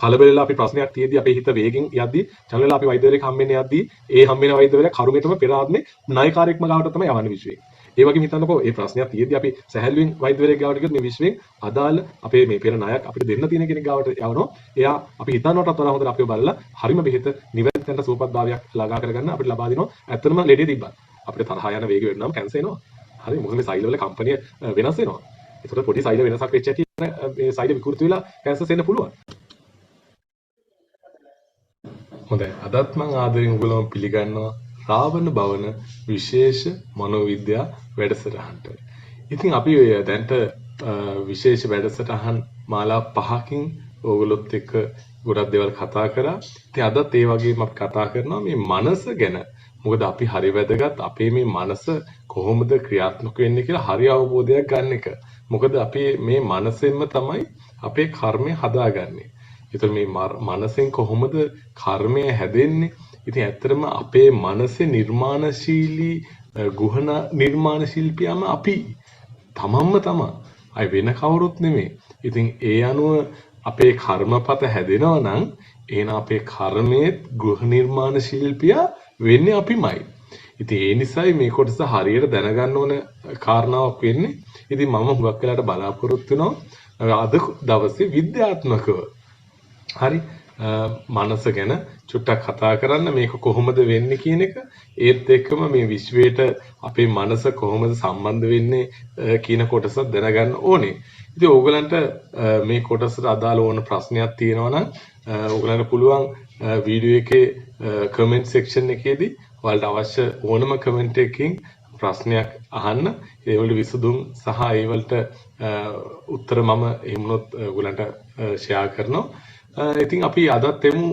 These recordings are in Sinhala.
කලබල වෙලා අපි ප්‍රශ්නයක් තියදී අපේ හිත වේගෙන් යද්දී චල වෙලා අපි වෛද්‍යවරයෙක් හම්බෙන්න යද්දී ඒ හම්බෙන වෛද්‍යවරයා කරුමෙටම පෙර ආත්මේ නායකාරයෙක්ම ගාවට තමයි යවන්නේ විශ්වයේ. ඒ වගේම හිතන්නකෝ මේ ප්‍රශ්නයක් තියදී අපි සැහැල්ලුවෙන් වෛද්‍යවරයෙක් ගාවට ගියොත් මේ විශ්වයෙන් අදාළ අපේ මේ පෙර නායක අපිට දෙන්න තියෙන කෙනෙක් ගාවට යවනවා. එයා අපි හිතන්නවටත් වඩා හොඳට අපිව බලලා හරිම බෙහෙත නිවැරදිව සුවපත්භාවයක් ළඟා කරගන්න අපිට ලබා දෙනවා. ඇත්තටම ලෙඩේ තිබ්බා. අපිට තරහ යන වේගය වෙනනම් කැන්සර් එනවා. හරි මොකද මේ සෛල වල කම්පැනි වෙනස් වෙනවා. ඒකට පොඩි සෛල වෙනසක් වෙච්ච ඇටි මේ සෛල විකෘති වෙලා කැන්සර් එන්න පුළුවන්. හොඳයි අදත් මම ආදරෙන් ඔයගොල්ලෝ පිළිගන්නවා රාවණ භවන විශේෂ මනෝවිද්‍යා වැඩසටහනට. ඉතින් අපි දැන්ට විශේෂ වැඩසටහන් මාලා 5කින් ඔයගොල්ලොත් එක්ක ගොඩක් දේවල් කතා කරා. ඉතින් අදත් ඒ වගේම අපි කතා කරනවා මේ මනස ගැන. මොකද අපි හරි වැදගත් අපේ මේ මනස කොහොමද ක්‍රියාත්මක වෙන්නේ කියලා හරි අවබෝධයක් ගන්න එක. මොකද අපි මේ මනසෙන්ම තමයි අපේ කර්මය හදාගන්නේ. ඒතර මේ මනසෙන් කොහොමද කර්මය හැදෙන්නේ? ඉතින් ඇත්තටම අපේ මනසේ නිර්මාණශීලී ගුහන නිර්මාණ ශිල්පියාම අපි තමන්ම තමයි. අය වෙන කවුරුත් නෙමෙයි. ඉතින් ඒ අනුව අපේ කර්මපත හැදෙනවා නම් එහෙනම් අපේ කර්මයේ ගෘහ නිර්මාණ ශිල්පියා වෙන්නේ අපිමයි. ඉතින් ඒ නිසායි මේ කොටස හරියට දැනගන්න ඕන කාරණාවක් වෙන්නේ. ඉතින් මම හුඟක් වෙලාට බලාපොරොත්තු වෙනවා අද දවසේ විද්‍යාත්මකව හරි මනස ගැන චුට්ටක් කතා කරන්න මේක කොහොමද වෙන්නේ කියන එක ඒත් එක්කම මේ විශ්වයට අපේ මනස කොහොමද සම්බන්ධ වෙන්නේ කියන කොටස දැනගන්න ඕනේ. ඉතින් ඕගලන්ට මේ කොටසට අදාළ ඕන ප්‍රශ්නයක් තියෙනවා නම් ඕගලන්ට පුළුවන් වීඩියෝ එකේ කමෙන්ට් සෙක්ෂන් එකේදී ඔයාලට අවශ්‍ය ඕනම කමෙන්ට් එකකින් ප්‍රශ්නයක් අහන්න. ඒ වල විසඳුම් සහ ඒ වලට උත්තර මම එහෙම වුණොත් ඔයගලන්ට ෂෙයා කරනවා. ඉතින් අපි අදත් එමු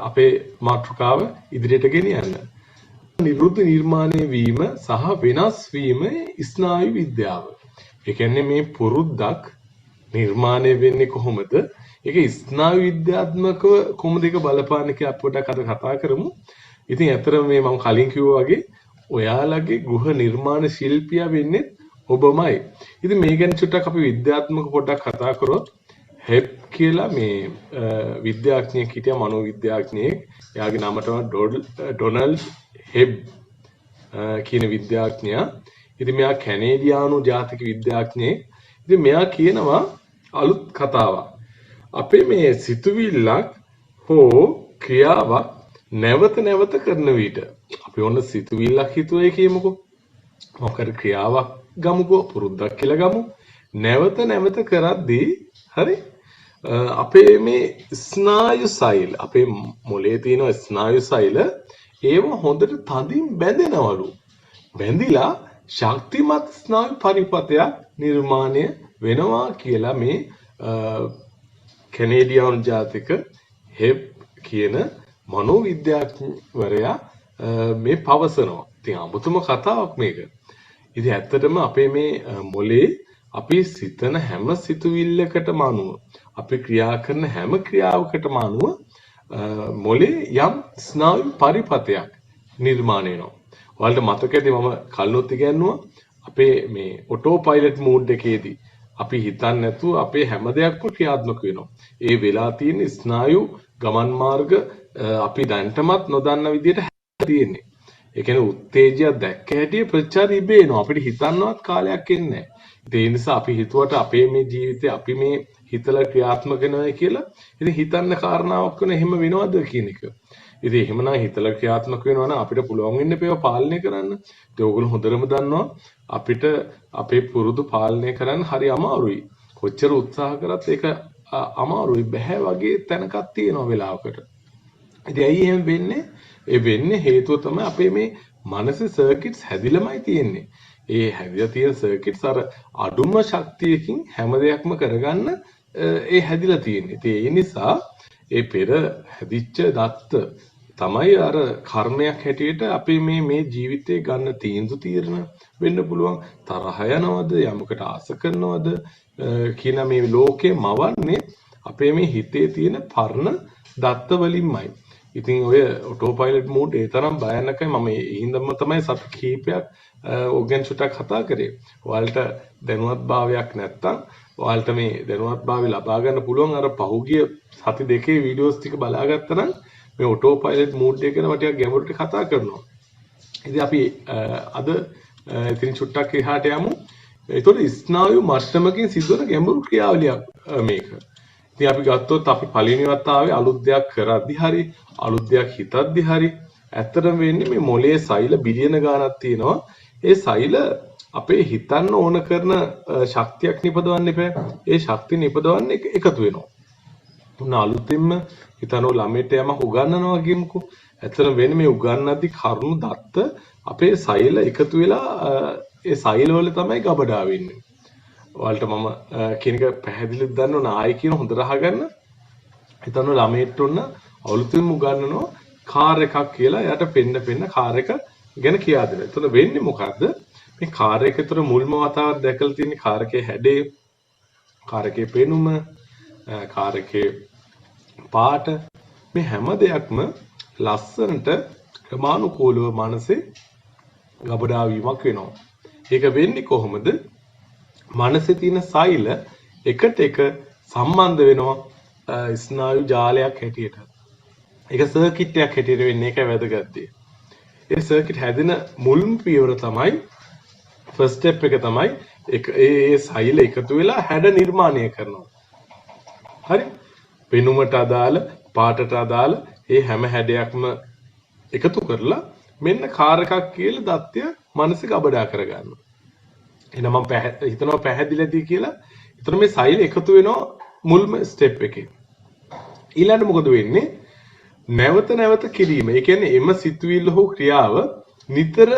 අපේ මාතෘකාව ඉදිරියට ගෙනියන්න. නිරුද්ධ නිර්මාණය වීම සහ වෙනස් වීම ස්නායු විද්‍යාව. ඒ කියන්නේ මේ පුරුද්දක් නිර්මාණය වෙන්නේ කොහොමද? ඒක ස්නායු විද්‍යාත්මකව කොහොමද ඒක බලපාන්නේ කියලා අපි පොඩ්ඩක් අද කතා කරමු. ඉතින් ඇත්තටම මේ මම කලින් කිව්වා වගේ ඔයාලගේ ගෘහ නිර්මාණ ශිල්පියා වෙන්නේ ඔබමයි. ඉතින් මේ ගැන චුට්ටක් අපි විද්‍යාත්මක පොඩ්ඩක් කතා කරොත් හෙබ් කියලා මේ විද්‍යාඥයෙක් හිටියා මනෝවිද්‍යාඥයෙක්. එයාගේ නම තමයි ඩොනල්ඩ් හෙබ් කියන විද්‍යාඥයා. ඉතින් මෙයා කැනේඩියානු ජාතික විද්‍යාඥයෙක්. ඉතින් මෙයා කියනවා අලුත් කතාවක්. අපේ මේ සිතුවිල්ලක් හෝ ක්‍රියාවක් නැවත නැවත කරන විට අපි ඔන්න සිතුවිල්ලක් හිතුවේ කියමුකෝ. මොකද ක්‍රියාවක් ගමුකෝ පුරුද්දක් කියලා ගමු. නැවත නැවත කරද්දී හරි අපේ මේ ස්නායු සෛල අපේ මොලේ තියෙන ස්නායු සෛල ඒව හොඳට තදින් බැඳෙනවලු. බැඳිලා ශක්තිමත් ස්නායු පරිපතයක් නිර්මාණය වෙනවා කියලා මේ කැනේඩියානු ජාතික හෙබ් කියන මනෝවිද්‍යාඥවරයා මේ පවසනවා. ඉතින් අමුතුම කතාවක් මේක. ඉතින් ඇත්තටම අපේ මේ මොලේ අපි සිතන හැම සිතුවිල්ලකටම අනුව අපි ක්‍රියා කරන හැම ක්‍රියාවකටම අනුව මොලේ යම් ස්නායු පරිපතයක් නිර්මාණය වෙනවා. ඔයාලට මතකද මම කලිනුත් ඉගැන්නුවා අපේ මේ ඔටෝ පයිලට් මෝඩ් එකේදී අපි හිතන්නේ නැතුව අපේ හැම දෙයක්ම ක්‍රියාත්මක වෙනවා. ඒ වෙලා තියෙන ස්නායු ගමන් මාර්ග අපි දැන්ටමත් නොදන්න විදිහට තියෙන්නේ. ඒ කියන්නේ උත්තේජය දැක්ක හැටි ප්‍රතිචාර ඉබේනවා. අපිට හිතන්නවත් කාලයක් එන්නේ නැහැ. ඒ නිසා අපි හිතුවට අපේ මේ ජීවිතේ අපි මේ හිතලා ක්‍රියාත්මක වෙනවා කියලා ඉතින් හිතන්න කාරණාවක් වෙන එහෙම වෙනවද කියන එක. ඉතින් එහෙමනම් හිතලා ක්‍රියාත්මක වෙනවා නම් අපිට පුළුවන් වෙන්නේ ඒව පාලනය කරන්න. ඒක ඕගොල්ලෝ හොඳටම දන්නවා අපිට අපේ පුරුදු පාලනය කරන්න හරි අමාරුයි. කොච්චර උත්සාහ කරත් ඒක අමාරුයි බෑ වගේ තැනකක් තියෙනවා වෙලාවකට. ඉතින් ඇයි එහෙම වෙන්නේ? ඒ වෙන්නේ හේතුව තමයි අපේ මේ මනසේ සර්කිට්ස් හැදිලාමයි තියෙන්නේ. ඒ හැදිලා තියෙන සර්කිට්ස් අර අඩුම ශක්තියකින් හැම දෙයක්ම කරගන්න ඒ හැදිලා තියෙන්නේ. ඒ නිසා ඒ පෙර හැදිච්ච දත්ත තමයි අර කර්මයක් හැටියට අපි මේ ජීවිතේ ගන්න තීන්දුව తీරන වෙන්න පුළුවන්. තරහ යනවද යමකට ආස කරනවද කියන මේ ලෝකේ මවන්නේ අපේ මේ හිතේ තියෙන පරණ දත්ත වලින්මයි. ඉතින් ඔය ඔටෝ පයිලට් මෝඩ් ඒ තරම් භයානකයි. මම ඒ හින්දාම තමයි සත කීපයක් ඔගෙන් චුට්ටක් කතා කරේ. ඔයාලට දැනුවත් භාවයක් නැත්තම් ඔයාලට මේ දැනුවත්භාවය ලබා ගන්න පුළුවන් අර පහුගිය සති දෙකේ වීඩියෝස් ටික බලාගත්තා නම් මේ ඔටෝ පයිලට් මූඩ් එක ගැන මම ටිකක් ගැඹුරට කතා කරනවා. ඉතින් අපි අද ඉතින් චුට්ටක් එහාට යමු. ඒතකොට ස්නායු මට්ටමකින් සිදුවන ගැඹුරු ක්‍රියාවලියක් මේක. ඉතින් අපි ගත්තොත් අපි පළවෙනි වතාවේ අලුත් දෙයක් කරද්දි හරි අලුත් දෙයක් හිතද්දි හරි ඇත්තටම වෙන්නේ මේ මොලේ සෛල බිලියන ගාණක් තියෙනවා. ඒ සෛල අපේ හිතන්න ඕන කරන ශක්තියක් නිපදවන්න එපා. ඒ ශක්තිය නිපදවන්න එකතු වෙනවා. උන අලුතින්ම හිතනෝ ළමයට යමක් උගන්වනවා කියමුකෝ. ඇත්තටම වෙන්නේ මේ උගන්වද්දි කරුණු දත්ත අපේ සෛල එකතු වෙලා ඒ සෛල වල තමයි ගබඩා වෙන්නේ. ඔයාලට මම කියන එක පැහැදිලිව දන්න ඕන ආයි කියන හොඳට අහගන්න. හිතනෝ ළමයට උන්න අලුතින්ම උගන්වනවා කාර් එකක් කියලා එයාට පෙන්න කාර් එක ගැන කියා දෙනවා. එතන වෙන්නේ මොකද්ද? මේ කාර් එකේ තොර මුල්ම වතාවක් දැකලා තියෙන කාර් එකේ හැඩය, කාර් එකේ පෙනුම, කාර් එකේ පාට මේ හැම දෙයක්ම ලස්සනට ක්‍රමානුකූලව මනසේ ගබඩා වීමක් වෙනවා. ඒක වෙන්නේ කොහොමද? මනසේ තියෙන සෛල එකට එක සම්බන්ධ වෙනවා ස්නායු ජාලයක් හැටියට. ඒක සර්කිට් එකක් හැටියට වෙන්නේ. ඒකයි වැදගත් දේ. ඒ සර්කිට් හැදෙන මුල්ම පියවර තමයි ෆස්ට් ස්ටෙප් එක තමයි ඒ සෛල එකතු වෙලා හැඩ නිර්මාණය කරනවා. හරි? පෙනුමට අදාළ, පාටට අදාළ මේ හැම හැඩයක්ම එකතු කරලා මෙන්න කාර් එකක් කියලා දත්තය මනසේ ගබඩා කරගන්නවා. එහෙනම් මම හිතනවා පැහැදිලිදී කියලා. එතන මේ සෛල එකතු වෙනවා මුල්ම ස්ටෙප් එකේ. ඊළඟට මොකද වෙන්නේ? නැවත නැවත කිරීම. ඒ කියන්නේ එම සිතුවිල්ල හෝ ක්‍රියාව නිතර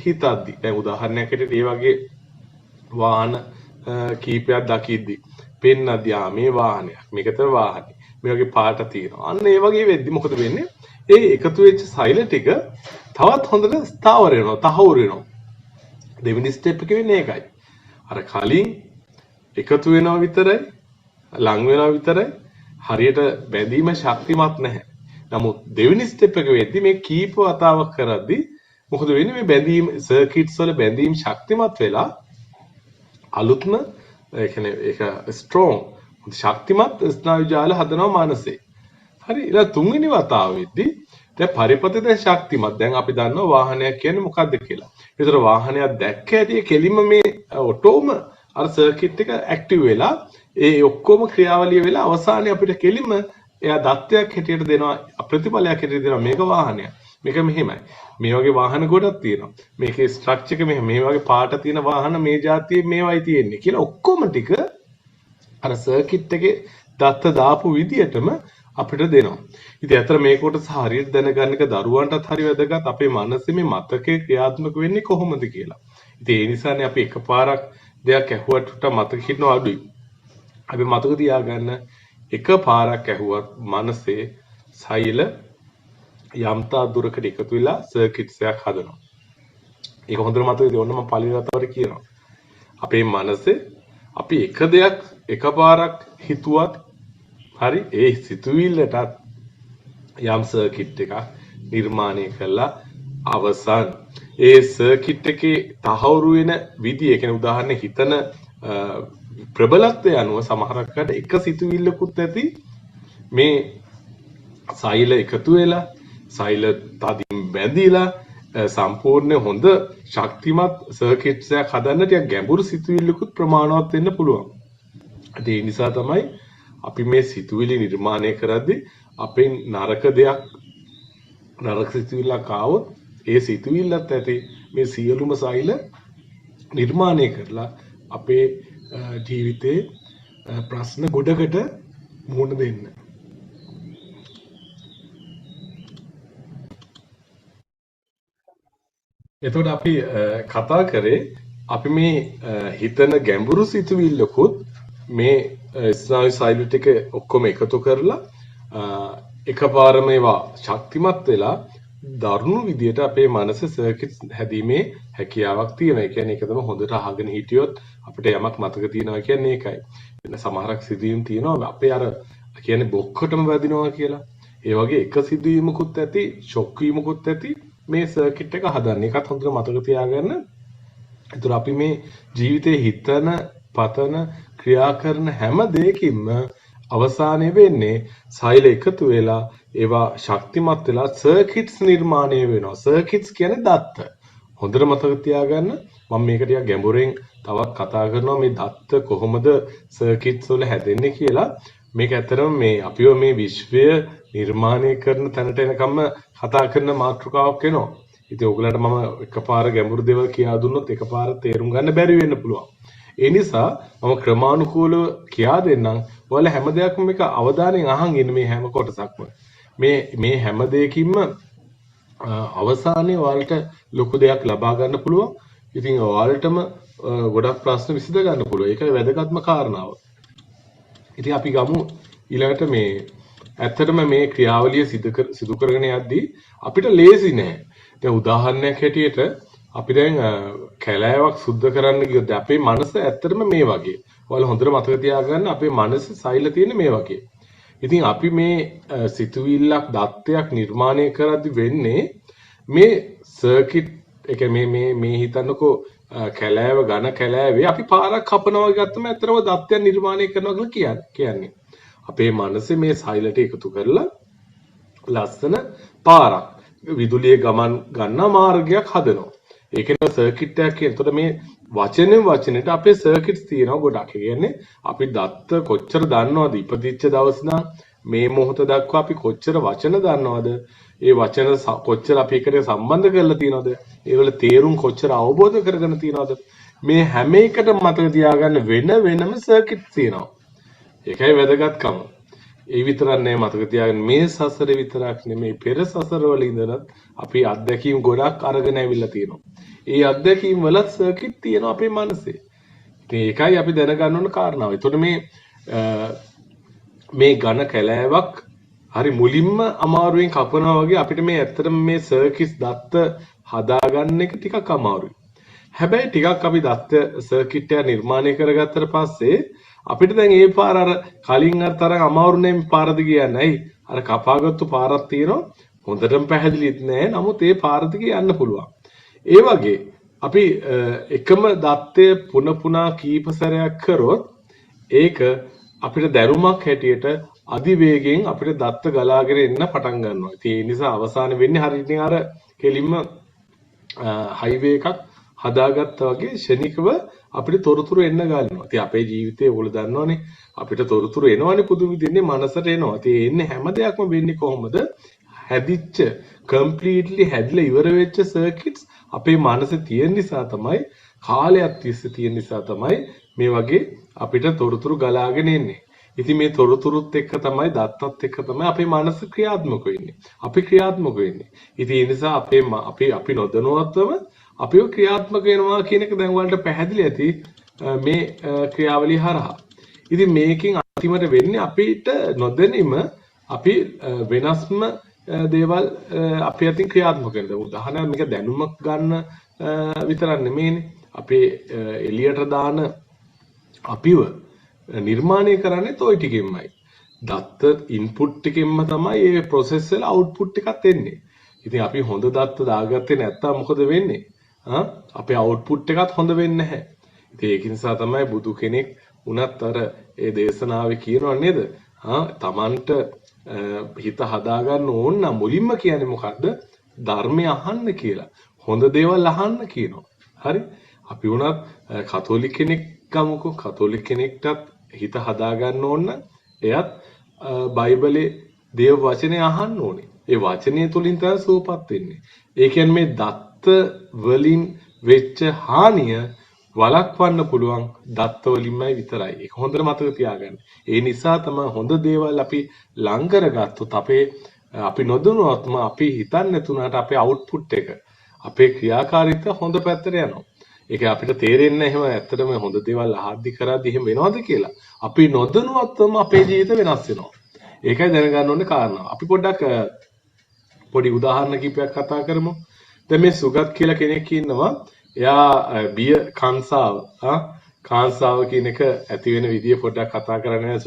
හිතද්දි. දැන් උදාහරණයක් හැටියට මේ වගේ වාහන කීපයක් දකිද්දි පෙන්නද්දි මේ වාහනයක්, මේක තමයි වාහනේ. මේ වගේ පාට තියෙනවා. අන්න ඒ වගේ වෙද්දි මොකද වෙන්නේ? ඒ එකතු වෙච්ච සෛල ටික තවත් හොඳට ස්ථාවර වෙනවා, තහවුරු වෙනවා. දෙවෙනි ස්ටෙප් එක වෙන්නේ ඒකයි. අර කලින් එකතු වෙනවා විතරයි, ලං වෙනවා විතරයි, හරියට බැඳීම ශක්තිමත් නැහැ. නමුත් දෙවෙනි ස්ටෙප් එක වෙද්දී මේ කීප වතාවක් කරද්දී මොකද වෙන්නේ? මේ බැඳීම සර්කිට්ස් වල බැඳීම් ශක්තිමත් වෙලා අලුත්ම ඒ කියන්නේ ඒක ස්ට්‍රෝං ශක්තිමත් ස්නායු ජාල හදනවා මනසේ. හරි. ඊළඟ තුන්වෙනි වතාවෙද්දී දැන් පරිපථ දැන් ශක්තිමත්. දැන් අපි දන්නවා වාහනයක් කියන්නේ මොකක්ද කියලා. ඒතර වාහනයක් දැක්ක හැටි කෙලින්ම මේ ඔටෝම අර සර්කිට් එක ඇක්ටිව් වෙලා ඒ ඔක්කොම ක්‍රියාවලිය වෙලා අවසානයේ අපිට කෙලින්ම එයා දත්තයක් හැටියට දෙනවා, ප්‍රතිඵලයක් හැටියට දෙනවා. මේක වාහනයක්. මේක මෙහෙමයි. මේ වගේ වාහන ගොඩක් තියෙනවා. මේකේ ස්ට්‍රක්චර් එක මෙහෙම. මේ වගේ පාට තියෙන වාහන මේ જાතියේ මේවයි තියෙන්නේ කියලා ඔක්කොම ටික අර සර්කිට් එකේ දත්ත දාපු විදියටම අපිට දෙනවා. ඉතින් අතර මේ කොටස හරියට දැනගන්න එක දරුවන්ටත් හරි වැදගත්. අපේ මනසේ මේ මතකේ ක්‍රියාත්මක වෙන්නේ කොහොමද කියලා. ඉතින් ඒ නිසානේ අපි එකපාරක් දෙයක් ඇහුවට මතක හිටිනවා අඩුයි. අපි මතක තියාගන්න එකපාරක් ඇහුවත් මනසේ සෛල යම්තා දුරකට එකතු වෙලා සර්කිට්ස් එකක් හදනවා. ඒක හොඳට මතක තියාගන්න. මම පළවෙනි වතාවට කියනවා. අපේ මනසේ අපි එක දෙයක් එකපාරක් හිතුවත් හරි ඒ සිතුවිල්ලටත් යම් සර්කිට් එකක් නිර්මාණය කළා අවසන් ඒ සර්කිට් එකේ තහවුරු වෙන විදිය කියන්නේ උදාහරණයක් හිතන ප්‍රබලත්වය අනුව සමහරකට එක සිතුවිල්ලකුත් ඇති මේ සෛල එකතු වෙලා සෛල තදින් බැඳිලා සම්පූර්ණ හොඳ ශක්තිමත් සර්කිට්ස් එකක් හදන්න ටික ගැඹුරු සිතුවිල්ලකුත් ප්‍රමාණවත් වෙන්න පුළුවන්. ඒ නිසා තමයි අපි මේ සිතුවිලි නිර්මාණය කරද්දී අපෙන් නරක සිතුවිල්ලක් ආවොත් ඒ සිතුවිල්ලත් ඇති මේ සියලුම සෛල නිර්මාණය කරලා අපේ ජීවිතේ ප්‍රශ්න ගොඩකට මුහුණ දෙන්න. එතකොට අපි කතා කරේ අපි මේ හිතන ගැඹුරු සිතුවිල්ලකුත් මේ ස්නායු සෛල ටික ඔක්කොම එකතු කරලා එකපාරම ඒවා ශක්තිමත් වෙලා දරුණු විදියට අපේ මනසේ සර්කිට්ස් හැදීමේ හැකියාවක් තියෙනවා. ඒ කියන්නේ ඒක තමයි හොඳට අහගෙන හිටියොත් අපිට යමක් මතක තියෙනවා කියන්නේ ඒකයි. එන්න සමහරක් සිදුවීම් තියෙනවා අපේ අර කියන්නේ බොක්කටම වැදිනවා කියලා. ඒ වගේ එක සිදුවීමකුත් ඇති, ෂොක් වීමකුත් ඇති මේ සර්කිට් එක හදන්න. ඒකත් හොඳට මතක තියාගන්න. ඒතර අපි මේ ජීවිතේ හිතන පතන ක්‍රියා කරන හැම දෙයකින්ම අවසානයේ වෙන්නේ සෛල එකතු වෙලා ඒවා ශක්තිමත් වෙලා සර්කිට්ස් නිර්මාණය වෙනවා. සර්කිට්ස් කියන්නේ දත්ත. හොඳට මතක තියාගන්න. මම මේක ටිකක් ගැඹුරෙන් තවත් කතා කරනවා මේ දත්ත කොහොමද සර්කිට්ස් වල හැදෙන්නේ කියලා. මේක ඇත්තටම මේ අපිව මේ විශ්වය නිර්මාණය කරන තැනට එනකම්ම කතා කරන මාතෘකාවක් වෙනවා. ඉතින් ඔයගලට මම එකපාර ගැඹුරු දේවල් කියා දුන්නොත් එකපාර තේරුම් ගන්න බැරි වෙන්න පුළුවන්. ඒ නිසා මම ක්‍රමානුකූලව කියා දෙන්නම්. ඔයාලා හැම දෙයක්ම මේක අවධානයෙන් අහන් ඉන්න මේ හැම කොටසක්ම. මේ හැම දෙයකින්ම අවසානයේ ඔයාලට ලොකු දෙයක් ලබා ගන්න පුළුවන්. ඉතින් ඔයාලටම ගොඩක් ප්‍රශ්න විසඳ ගන්න පුළුවන්. ඒකයි වැදගත්ම කාරණාව. ඉතින් අපි ගමු ඊළඟට මේ ඇත්තටම මේ ක්‍රියාවලිය සිදු කරගෙන යද්දී අපිට ලේසි නෑ. දැන් උදාහරණයක් හැටියට අපි දැන් කැලෑවක් සුද්ධ කරන්න ගියොත් අපේ මනස ඇත්තටම මේ වගේ. ඔයාලා හොඳට මතක තියාගන්න අපේ මනසේ සෛල තියෙන මේ වගේ. ඉතින් අපි මේ සිතුවිල්ලක් දත්තයක් නිර්මාණය කරද්දී වෙන්නේ මේ සර්කිට් එක මේ හිතන්නකෝ කැලෑව ඝන කැලෑවේ අපි පාරක් කපනවා ගත්තම ඇත්තටම දත්තයක් නිර්මාණය කරනවා කියලා කියන්නේ. අපේ මනසේ මේ සෛලට එකතු කරලා ලස්සන පාරක් විදුලිය ගමන් ගන්න මාර්ගයක් හදනවා. ඒකේ සර්කිට් එකක් කියන. එතකොට මේ වචනෙට අපේ සර්කිට්ස් තියෙනවා ගොඩක්. ඒ කියන්නේ අපි දත්ත කොච්චර දන්නවද ඉපදිච්ච දවස් ඉඳන් මේ මොහොත දක්වා අපි කොච්චර වචන දන්නවද? ඒ වචන කොච්චර අපි එකට සම්බන්ධ කරලා තියෙනවද? ඒවල තේරුම් කොච්චර අවබෝධ කරගෙන තියෙනවද? මේ හැම එකටම මතක තියාගන්න වෙනම සර්කිට් තියෙනවා. ඒකයි වැදගත්කම. ඒ විතරක් නෙමෙයි මතක තියාගන්න මේ සසරේ විතරක් නෙමෙයි පෙර සසර වල ඉඳලත් අපි අත්දැකීම් ගොඩක් අරගෙන ඇවිල්ලා තියෙනවා. ඒ අත්දැකීම් වල සර්කිට් තියෙනවා අපේ මනසේ. ඉතින් ඒකයි අපි දැනගන්න ඕන කාරණාව. එතකොට මේ ඝන කැලෑවක් හරි මුලින්ම අමාරුවෙන් කපනවා වගේ අපිට මේ ඇත්තටම මේ සර්කිට්ස් දත්ත හදාගන්න එක ටිකක් අමාරුයි. හැබැයි ටිකක් අපි දත්ත සර්කිට් එක නිර්මාණය කරගත්තට පස්සේ අපිට දැන් ඒ පාර අර කලින් අර තරම් අමාරු නෙමෙයි පාරද කියන්නේ. ඇයි? අර කපාගත්තු පාරක් තියෙනවා. හොඳටම පැහැදිලිත් නෑ. නමුත් ඒ පාර දිගේ යන්න පුළුවන්. ඒ වගේ අපි එකම දත්තය පුන කීප සැරයක් කරොත් ඒක අපිට දැනුමක් හැටියට අධිවේගයෙන් අපිට දත්ත ගලාගෙන එන්න පටන් ගන්නවා. ඉතින් ඒ නිසා අවසාන වෙන්නේ හරියට අර කෙලින්ම හයිවේ එකක් හදාගත්තා වගේ ෂණිකව අපිට තොරතුරු එන්න ගන්නවා. ඉතින් අපේ ජීවිතේ ඕගොල්ලෝ දන්නවනේ අපිට තොරතුරු එනවනේ පුදු විදිහේ මනසට එනවා. ඉතින් එන්නේ හැම දෙයක්ම වෙන්නේ කොහොමද? හැදිච්ච කම්ප්ලීට්ලි හැදිලා ඉවර වෙච්ච සර්කිට්ස් අපේ මනසේ තියෙන නිසා තමයි කාලයක් තිස්සේ තියෙන නිසා තමයි මේ වගේ අපිට තොරතුරු ගලාගෙන එන්නේ. ඉතින් මේ තොරතුරුත් එක්ක තමයි දත්තත් එක්ක තමයි අපේ මනස ක්‍රියාත්මක වෙන්නේ. අපි ක්‍රියාත්මක වෙන්නේ. ඉතින් ඒ නිසා අපි නොදැනුවත්වම අපිව ක්‍රියාත්මක වෙනවා කියන එක දැන් ඔයාලට පැහැදිලි ඇති මේ ක්‍රියාවලිය හරහා. ඉතින් මේකෙන් අන්තිමට වෙන්නේ අපිට නොදැනීම අපි වෙනස්ම දේවල් අපි අතින් ක්‍රියාත්මක වෙනවා. උදාහරණයක් මේක දැනුමක් ගන්න විතරක් නෙමෙයිනේ. අපේ එළියට දාන අපිව නිර්මාණය කරන්නේ toy ටිකෙන්මයි. දත්ත ඉන්පුට් ටිකෙන්ම තමයි මේ process වල output එකක් එන්නේ. ඉතින් අපි හොඳ දත්ත දාගත්තේ නැත්තම් මොකද වෙන්නේ? අපේ output එකත් හොඳ වෙන්නේ නැහැ. ඉතින් ඒක නිසා තමයි බුදු කෙනෙක් උනත් අර ඒ දේශනාවේ කියනවා නේද? තමන්ට හිත හදාගන්න ඕන නම් මුලින්ම කියන්නේ මොකද්ද? ධර්මය අහන්න කියලා. හොඳ දේවල් අහන්න කියනවා. හරි? අපි උනත් කතෝලික කෙනෙක් ගමුකෝ. කතෝලික කෙනෙක්ටත් හිත හදාගන්න ඕන නම් එයත් බයිබලේ දේව වචනේ අහන්න ඕනේ. ඒ වචනේ තුලින් තමයි සුවපත් වෙන්නේ. ඒ කියන්නේ මේ දත්ත වලින් වෙච්ච හානිය වළක්වන්න පුළුවන් දත්ත වලින්මයි විතරයි. ඒක හොඳට මතක තියාගන්න. ඒ නිසා තමයි හොඳ දේවල් අපි ලං කරගත්තොත් අපි නොදැනුවත්ම අපි හිතන්නේ නැතුණාට අපේ අවුට්පුට් එක අපේ ක්‍රියාකාරීත්වය හොඳ පැත්තට යනවා. ඒක අපිට තේරෙන්නේ එහෙම ඇත්තටම හොඳ දේවල් අහද්දි කරද්දි එහෙම වෙනවද කියලා. අපි නොදැනුවත්වම අපේ ජීවිත වෙනස් වෙනවා. ඒකයි දැනගන්න ඕනේ කාරණා. අපි පොඩ්ඩක් පොඩි උදාහරණ කිහිපයක් කතා කරමු. දැන් මේ සුගත් කියලා කෙනෙක් ඉන්නවා. එයා බිය කාන්සාව කියන එක ඇති වෙන විදිය පොඩ්ඩක් කතා කරන්නේ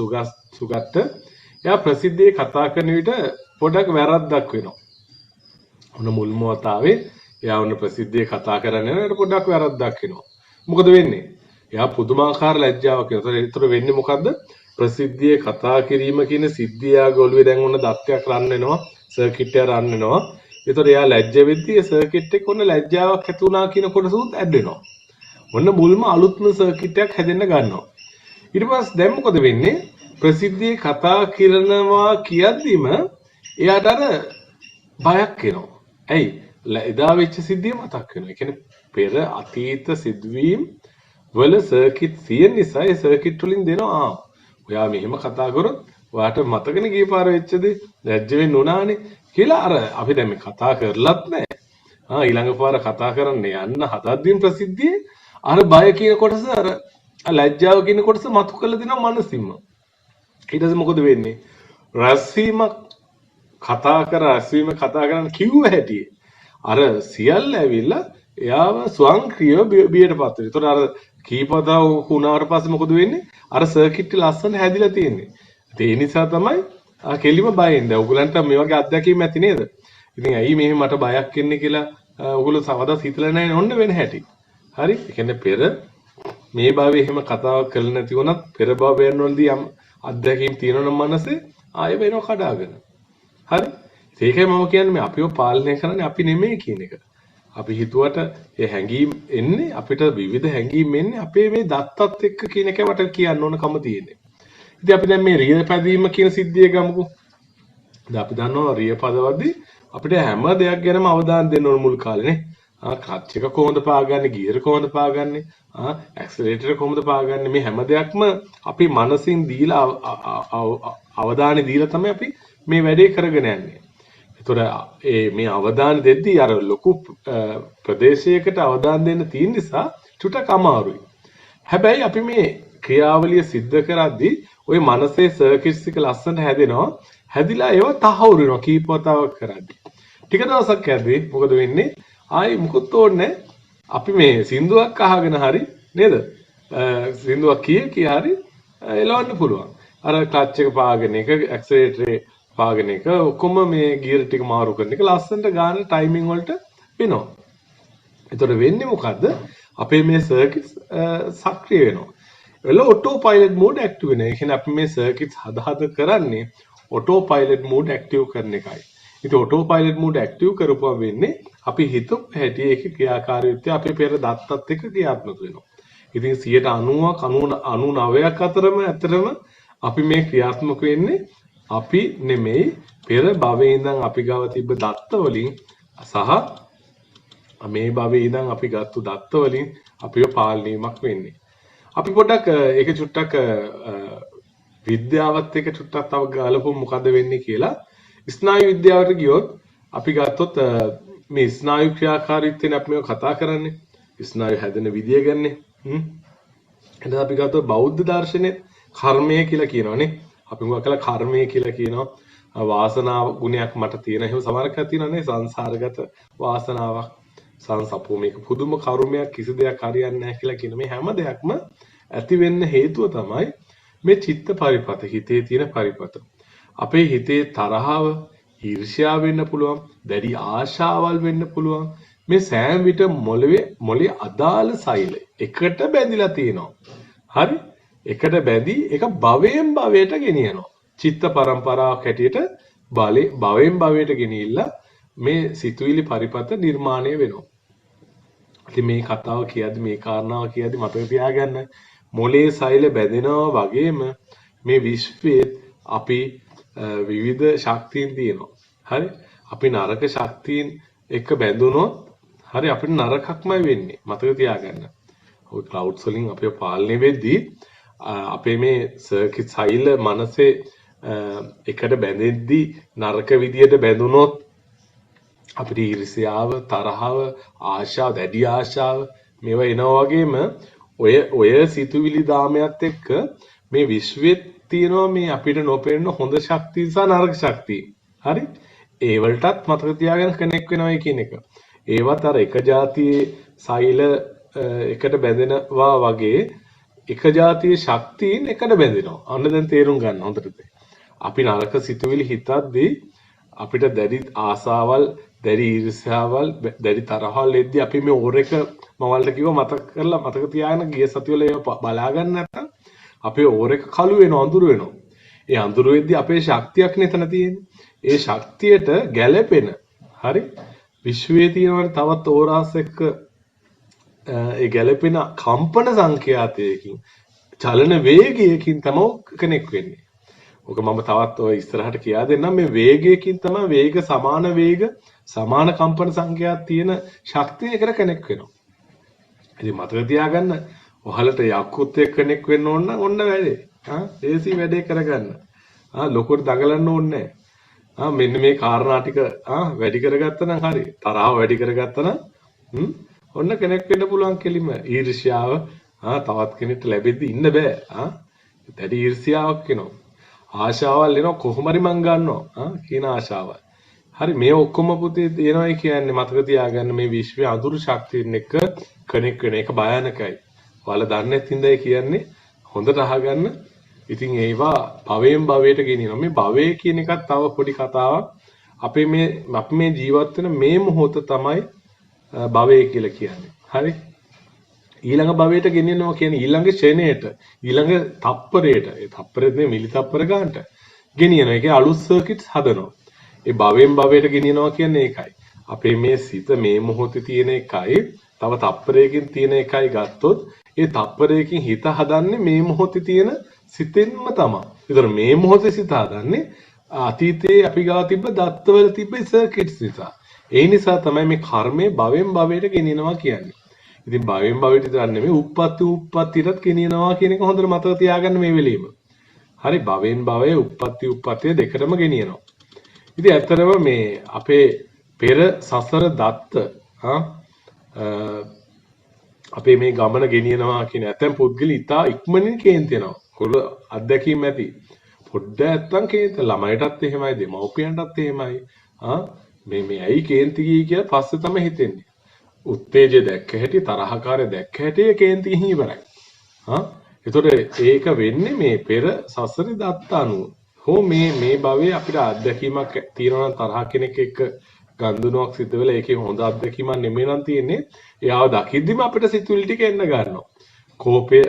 සුගත්ට. එයා ප්‍රසිද්ධියේ කතා කරන විට පොඩ්ඩක් වැරද්දක් වෙනවා. ඔන්න මුල්ම වතාවේ එයා ඔන්න ප්‍රසිද්ධියේ කතා කරන්නේ පොඩ්ඩක් වැරද්දක් වෙනවා. මොකද වෙන්නේ? එයා පුදුමාකාර ලැජ්ජාවක් වෙනවා. ඒතර වෙන්නේ මොකද්ද? ප්‍රසිද්ධියේ කතා කිරීම කියන සිද්ධිය යාගේ ඔළුවේ දැන් ඔන්න දත්තයක් රන් වෙනවා, සර්කිට් එක රන් වෙනවා. ඒතර එයා ලැජ්ජ වෙද්දී ඒ සර්කිට් එක ඔන්න ලැජ්ජාවක් ඇති වුණා කියන කොටසුත් ඇඩ් වෙනවා. ඔන්න මුල්ම අලුත්ම සර්කිට් එකක් හැදෙන්න ගන්නවා. ඊට පස්සේ දැන් මොකද වෙන්නේ? ප්‍රසිද්ධියේ කතා කරනවා කියද්දිම එයාට අර බයක් එනවා. ඇයි? එදා වෙච්ච සිද්ධිය මතක් වෙනවා. ඒ කියන්නේ පෙර අතීත සිදුවීම් වල සර්කිට් තියෙන නිසා ඒ සර්කිට් වලින් දෙනවා ඔයා මෙහෙම කතා කරොත් ඔයාට මතකනේ ගිය පාර වෙච්ච දේ ලැජ්ජ වෙන්න උනානේ කියලා අර අපි දැන් මේ කතා කරලත් නැහැ. ඊළඟ පාර කතා කරන්න යන්න හදද්දීන් ප්‍රසිද්ධියේ අර බය කියන කොටස අර ලැජ්ජාව කියන කොටස මතු කරලා දෙනවා මනසින්ම. ඊට පස්සේ මොකද වෙන්නේ? රැස්වීමක් කතා කරන්න කිව්ව හැටි අර සියල්ල ඇවිල්ලා එයාව ස්වයංක්‍රීයව බියටපත් වෙනවා. ඒතකොට අර කීපතාව වුණාට පස්සේ මොකද වෙන්නේ? අර සර්කිට් එක ලස්සන හැදිලා තියෙන්නේ. ඒ නිසා තමයි කෙලිම බයෙන්. දැන් ඔයගලන්ට මේ වගේ අත්දැකීම් ඇති නේද? ඉතින් ඇයි මෙහෙම මට බයක් එන්නේ කියලා ඔයගොල්ලෝ සවදස් හිතලා නැහැ ඔන්න වෙන හැටි. හරි? ඒ කියන්නේ පෙර මේ භවයේ එහෙම කතාවක් කළ නැති වුණත් පෙර භවයන් වලදී යම් අත්දැකීම් තියෙනවා නම් මනසේ ආයෙ වෙනව කඩාගෙන. හරි? ඒකයි මම කියන්නේ මේ අපිව පාලනය කරන්නේ අපි නෙමෙයි කියන එක. අපි හිතුවට ඒ හැඟීම් එන්නේ අපිට විවිධ හැඟීම් එන්නේ අපේ මේ දත්තත් එක්ක කියන එක වට කියන්න ඕනකම තියෙන්නේ. ඉතින් අපි දැන් මේ රිය පැදීම කියන සිද්ධිය ගමුකෝ. දැන් අපි දන්නවා රිය පදවද්දී අපිට හැම දෙයක් ගැනම අවධානය දෙන්න ඕන මුල් කාලේ නේ. ක්ලච් එක කොහොමද පාගන්නේ, ගියර් කොහොමද පාගන්නේ, ඇක්සලරේටර් කොහොමද පාගන්නේ මේ හැම දෙයක්ම අපි මනසින් දීලා අවධානය දීලා තමයි අපි මේ වැඩේ කරගෙන යන්නේ. ඒතොර මේ අවධානය දෙද්දී අර ලොකු ප්‍රදේශයකට අවධානය දෙන්න තියෙන නිසා චුට්ටක් අමාරුයි. හැබැයි අපි මේ ක්‍රියාවලිය සිද්ධ කරද්දී ওই මනසේ සර්කිට්ස් එක ලස්සනට හැදෙනවා. හැදිලා ඒව තහවුරු වෙනවා කීප වතාවක් කරද්දී. ටික දවසක් යද්දී මොකද වෙන්නේ? ආයි මුකුත් ඕනේ අපි මේ සින්දුවක් අහගෙන හරි නේද? සින්දුවක් කිය හරි එලවන්න පුළුවන්. අර ක්ලච් එක පාගන එක, ඇක්සලරේටරේ පාගන එක, ඔක්කොම මේ ගියර් ටික මාරු කරන එක ලස්සනට ගාන ටයිමින් වලට වෙනවා. එතකොට වෙන්නේ මොකද්ද? අපේ මේ සර්කිට්ස් සක්‍රිය වෙනවා. එල ඔටෝ පයිලට් මෝඩ් ඇක්ටිව් වෙනවා. ඒ කියන්නේ අපි මේ සර්කිට්ස් හද කරන්නේ ඔටෝ පයිලට් මෝඩ් ඇක්ටිව් කරන එකයි. ඉතින් ඔටෝ පයිලට් මෝඩ් ඇක්ටිව් කරපුවා වෙන්නේ අපි හිතුව හැටි ඒකේ ක්‍රියාකාරීත්වය අපේ පෙර දත්තත් එක්ක ක්‍රියාත්මක වෙනවා. ඉතින් 90ක් 99ක් අතරම ඇත්තටම අපි මේ ක්‍රියාත්මක වෙන්නේ අපි නෙමෙයි පෙර භවයේ ඉඳන් අපි ගාව තිබ්බ දත්ත වලින් සහ මේ භවයේ ඉඳන් අපි ගත්තු දත්ත වලින් අපිව පාලනීමක් වෙන්නේ. අපි පොඩ්ඩක් ඒක චුට්ටක් විද්‍යාවත් එක්ක චුට්ටක් තව ගලපුවොත් මොකද වෙන්නේ කියලා ස්නායු විද්‍යාවට ගියොත් අපි ගත්තොත් මේ ස්නායු ක්‍රියාකාරීත්වයෙන් අපි මේක කතා කරන්නේ ස්නායු හැදෙන විදිය ගන්නේ. එතන අපි ගත්තොත් බෞද්ධ දර්ශනයේ කර්මය කියලා කියනවානේ. අපි මොකක් කළා කර්මය කියලා කියනවා. වාසනාව ගුණයක් මට තියෙන. එහෙම සමහරක් තියෙනවානේ සංසාරගත වාසනාවක්. සංසප්පෝ මේක පුදුම කර්මයක් කිසි දෙයක් හරියන්නේ නැහැ කියලා කියන මේ හැම දෙයක්ම ඇති වෙන්න හේතුව තමයි මේ චිත්ත පරිපත හිතේ තියෙන පරිපත. අපේ හිතේ තරහව, ඊර්ෂ්‍යාව වෙන්න පුළුවන්, දැඩි ආශාවල් වෙන්න පුළුවන්. මේ සෑම විට මොළේ අදාළ සෛල එකට බැඳිලා තියෙනවා. හරි? එකට බැඳී ඒක භවයෙන් භවයට ගෙනියනවා. චිත්ත පරම්පරාවක් හැටියට භවයෙන් භවයට ගෙනිහිල්ලා මේ සිතුවිලි පරිපත නිර්මාණය වෙනවා. ඉතින් මේ කතාව කියද්දි මේ කාරණාව කියද්දි මතක තියාගන්න මොළේ සෛල බැඳෙනවා වගේම මේ විශ්වයේ අපි විවිධ ශක්තියන් තියෙනවා. හරි? අපි නරක ශක්තියන් එක්ක බැඳුනොත් හරි අපිට නරකක්මයි වෙන්නේ. මතක තියාගන්න. ඔය ක්ලවුඩ්ස් වලින් අපේ පාලනය වෙද්දී අපේ මේ සර්කිට් සෛල මනසේ එකට බැඳෙද්දී නරක විදියට බැඳුනොත් අපිට ඊර්ෂ්‍යාව, තරහව, ආශාව, දැඩි ආශාව මේවා එනවා වගේම ඔය සිතුවිලි දාමයත් එක්ක මේ විශ්වෙත් තියෙනවා මේ අපිට නොපෙනෙන හොඳ ශක්තිය සහ නරක ශක්තිය. හරි? ඒ වලටත් මතක තියාගෙන කනෙක්ට් වෙනවා කියන එක. ඒවත් අර එක જાතියේ සෛල එකට බැඳෙනවා වගේ එක જાතියේ ශක්තියින් එකට බැඳෙනවා. අන්න දැන් තේරුම් ගන්න හොඳට. අපි නරක සිතුවිලි හිතද්දී අපිට දැඩි ආසාවල්, දැඩි ඊර්ෂ්‍යාවල් දැඩි තරහවල් එද්දී අපි මේ ඕර එක මවල්ට කිව්ව මතක තියාගෙන ගිය සතිවල ඒව බලා ගන්න නැත්නම් අපේ ඕර එක කළු වෙනවා අඳුර වෙනවා. ඒ අඳුර වෙද්දී අපේ ශක්තියක් නෙතන තියෙන්නේ. ඒ ශක්තියට ගැළපෙන හරි විශ්වයේ තියෙන තවත් ඕරාස් එක්ක ඒ ගැළපෙන කම්පන සංඛ්‍යාතයකින් චලන වේගයකින් තමයි කනෙක් වෙන්නේ. ඔක මම තවත් ඔය ඉස්සරහට කියා දෙන්නම් මේ වේගයකින් තමයි වේග සමාන කම්පන සංඛ්‍යාවක් තියෙන ශක්තියකට කනෙක් වෙනවා. ඉතින් මතක තියාගන්න ඔයාලට යක්කුත් එක්ක කනෙක් වෙන්න ඕන නම් ඔන්න වැඩේ. AC වැඩේ කරගන්න. ලොකුට දඟලන්න ඕනේ නැහැ. මෙන්න මේ කාරණා ටික වැඩි කරගත්තා නම් හරි. තරහව වැඩි කරගත්තා නම් ඔන්න කනෙක් වෙන්න පුළුවන් කෙලිම. ඊර්ෂ්‍යාව තවත් කෙනෙක්ට ලැබෙද්දි ඉන්න බෑ. දැඩි ඊර්ෂ්‍යාවක් එනවා. ආශාවල් එනවා කොහොම හරි මං ගන්නවා කියන ආශාවල්. හරි මේ ඔක්කොම පුතේ එනවයි කියන්නේ මතක තියාගන්න මේ විශ්වයේ අඳුරු ශක්තියෙන් එක්ක කනෙක් වෙන එක භයානකයි. ඔයාලා දන්නේ නැතිඳයි කියන්නේ හොඳට අහගන්න. ඉතින් ඒවා භවයෙන් භවයට ගෙනියනවා. මේ භවය කියන එකත් තව පොඩි කතාවක්. අපි මේ ජීවත් වෙන මේ මොහොත තමයි භවය කියලා කියන්නේ. හරි? ඊළඟ භවයට ගෙනියනවා කියන්නේ ඊළඟ ෂණයට ඊළඟ තප්පරයට ඒ තප්පරෙත් නේ මිලි තප්පර ගන්නට ගෙනියනවා. ඒකේ අලුත් සර්කිට්ස් හදනවා. ඒ භවයෙන් භවයට ගෙනියනවා කියන්නේ ඒකයි. අපේ මේ සිත මේ මොහොතේ තියෙන එකයි තව තප්පරයකින් තියෙන එකයි ගත්තොත් ඒ තප්පරයකින් හිත හදන්නේ මේ මොහොතේ තියෙන සිතෙන්ම තමයි. ඒතර මේ මොහොතේ සිත හදන්නේ අතීතයේ අපි ගාව තිබ්බ දත්තවල තිබ්බ සර්කිට්ස් නිසා. ඒ නිසා තමයි මේ කර්මය භවයෙන් භවයට ගෙනියනවා කියන්නේ. ඉතින් භවයෙන් භවයට විතර නෙමෙයි උප්පත්තියටත් ගෙනියනවා කියන එක හොඳට මතක තියාගන්න මේ වෙලෙම. හරි භවයෙන් භවයේ උප්පත්තිය දෙකටම ගෙනියනවා. ඉතින් ඇත්තටම මේ අපේ පෙර සසර දත්ත අපේ මේ ගමන ගෙනියනවා කියන ඇතැම් පුද්ගලී ඉතා ඉක්මනින් කේන්ති යනවා. කොළ අත්දැකීම් ඇති. පොඩ්ඩක් නැත්තම් කේන්ති ළමයිටත් එහෙමයි දෙමව්පියන්ටත් එහෙමයි. මේ ඇයි කේන්ති ගියේ කියලා පස්සේ තමයි හිතෙන්නේ. උත්තේජය දැක්ක හැටි තරහකාරය දැක්ක හැටි කේන්ති ගිහින් ඉවරයි. ඒතකොට ඒක වෙන්නේ මේ පෙර සසරේ දත්ත අනුව. හෝ මේ භවයේ අපිට අත්දැකීමක් තියෙනවා නම් තරහ කෙනෙක් එක්ක ගන්දුණාවක් සිද්ධ වෙලා ඒකේ හොඳ අත්දැකීමක් නෙමෙයි නම් තියෙන්නේ. එයාව දකිද්දිම අපිට සිතුවිලි ටික එන්න ගන්නවා. කෝපය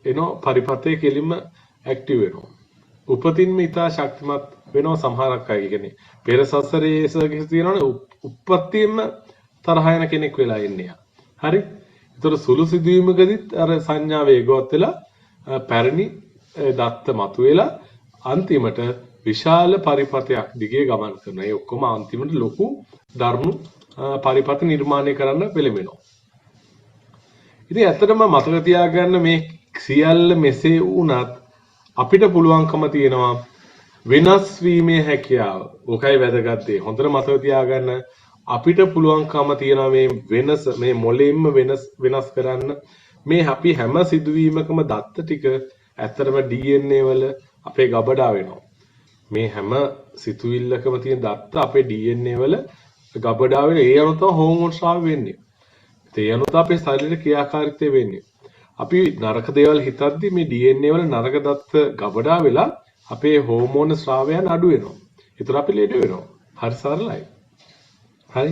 එනවා පරිපතේ කෙලින්ම ඇක්ටිව් වෙනවා. උපතින්ම ඉතා ශක්තිමත් වෙනවා සමහරක් අය කියන්නේ. පෙර සසරේ සර්කිට් තියෙනවනේ උප්පත්තියෙම තරහ යන කෙනෙක් වෙලා ඉන්නේ. හරි? ඒතර සුළු සිදුවීමකදීත් අර සංඥා වේගවත් වෙලා පැරණි දත්ත මතුවෙලා අන්තිමට විශාල පරිපතයක් දිගේ ගමන් කරනවා. ඒ ඔක්කොම අන්තිමට ලොකු ධර්ම පරිපත නිර්මාණය කරන්න පෙළඹෙනවා. ඉතින් ඇත්තටම මතක තියාගන්න මේ සියල්ල මෙසේ වුණත් අපිට පුළුවන්කම තියෙනවා වෙනස් වීමේ හැකියාව. ඕකයි වැදගත් දේ. හොඳට මතක තියාගන්න අපිට පුළුවන්කම තියෙනවා මේ වෙනස මේ මොළයෙන්ම වෙනස් කරන්න. මේ අපි හැම සිදුවීමකම දත්ත ටික ඇත්තටම DNA වල අපේ ගබඩා වෙනවා. මේ හැම සිතුවිල්ලකම තියෙන දත්ත අපේ DNA වල ගබඩා වෙන ඒ අනුව තමයි හෝමෝන් ස්‍රාව වෙන්නේ. ඒ අනුව තමයි අපේ ශරීරයේ ක්‍රියාකාරීත්වය වෙන්නේ. අපි නරක දේවල් හිතද්දි මේ DNA වල නරක දත්ත ගබඩා වෙලා අපේ හෝමෝන ස්‍රාවයන් අඩු වෙනවා. ඒතර අපි ලෙඩ වෙනවා. හරි සරලයි. හරි.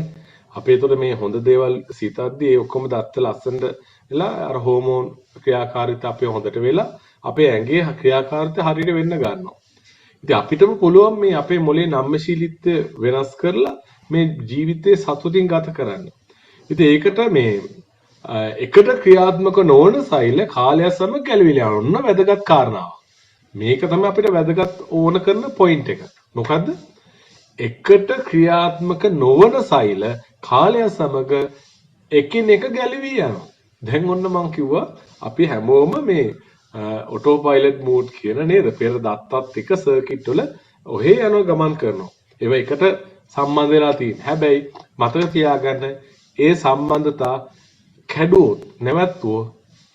අපි ඒතර මේ හොඳ දේවල් සිතද්දි ඒ ඔක්කොම දත්ත ලස්සනට වෙලා අර හෝමෝන් ක්‍රියාකාරීත්වය අපේ හොඳට වෙලා අපේ ඇඟේ ක්‍රියාකාරීත්වය හරියට වෙන්න ගන්නවා. ඉතින් අපිටම පුළුවන් මේ අපේ මොලේ නම්‍යශීලීත්වය වෙනස් කරලා මේ ජීවිතේ සතුටින් ගත කරන්න. ඉතින් ඒකට මේ එකට ක්‍රියාත්මක නොවන සෛල කාලය සමග ගැලවිලා යන වැදගත් කාරණාවක්. මේක තමයි අපිට වැදගත් ඕන කරන පොයින්ට් එක. මොකද්ද? එකට ක්‍රියාත්මක නොවන සෛල කාලය සමග එකිනෙක ගැලවී යනවා. දැන් ඔන්න මම කිව්වා අපි හැමෝම මේ ඔටෝ පයිලට් මෝඩ් කියන නේද? පෙර දත්තත් එක සර්කිට් වල ඔහේ යනවා ගමන් කරනවා. ඒව එකට සම්බන්ධ වෙලා තියෙන. හැබැයි මතක තියාගන්න ඒ සම්බන්ධතා කැඩුවොත් නැවතුව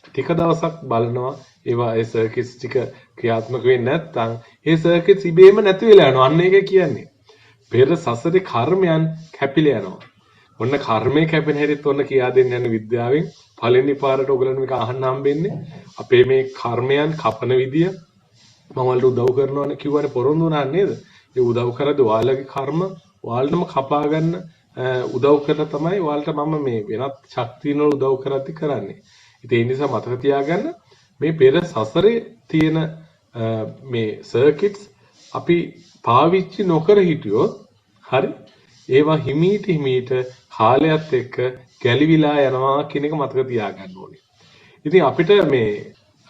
ටික දවසක් බලනවා ඒවා ඒ සර්කිට්ස් ටික ක්‍රියාත්මක වෙන්නේ නැත්නම් ඒ සර්කිට්ස් ඉබේම නැති වෙලා යනවා. අන්න ඒක කියන්නේ. පෙර සසරේ කර්මයන් කැපිලා යනවා. ඔන්න කර්මය කැපෙන හැටිත් ඔන්න කියා දෙන්න යන විද්‍යාවෙන් පළවෙනි පාරට ඔයගලන්ට මේක අහන්න හම්බෙන්නේ අපේ මේ කර්මයන් කපන විදිය මම වලට උදව් කරනවානේ කිව්වනේ පොරොන්දු වුණා නේද? ඒ උදව් කරද්දී ඔයාලගේ කර්ම ඔයාලටම කපා ගන්න උදව් කරලා තමයි ඔයාලට මම මේ වෙනත් ශක්තියන වල උදව් කරද්දි කරන්නේ. ඉතින් ඒ නිසා මතක තියාගන්න මේ පෙර සසරේ තියෙන මේ සර්කිට්ස් අපි පාවිච්චි නොකර හිටියොත් හරි ඒවා හිමීට කාලයත් එක්ක ගැලිවිලා යනවා කියන එක මතක තියාගන්න ඕනේ. ඉතින් අපිට මේ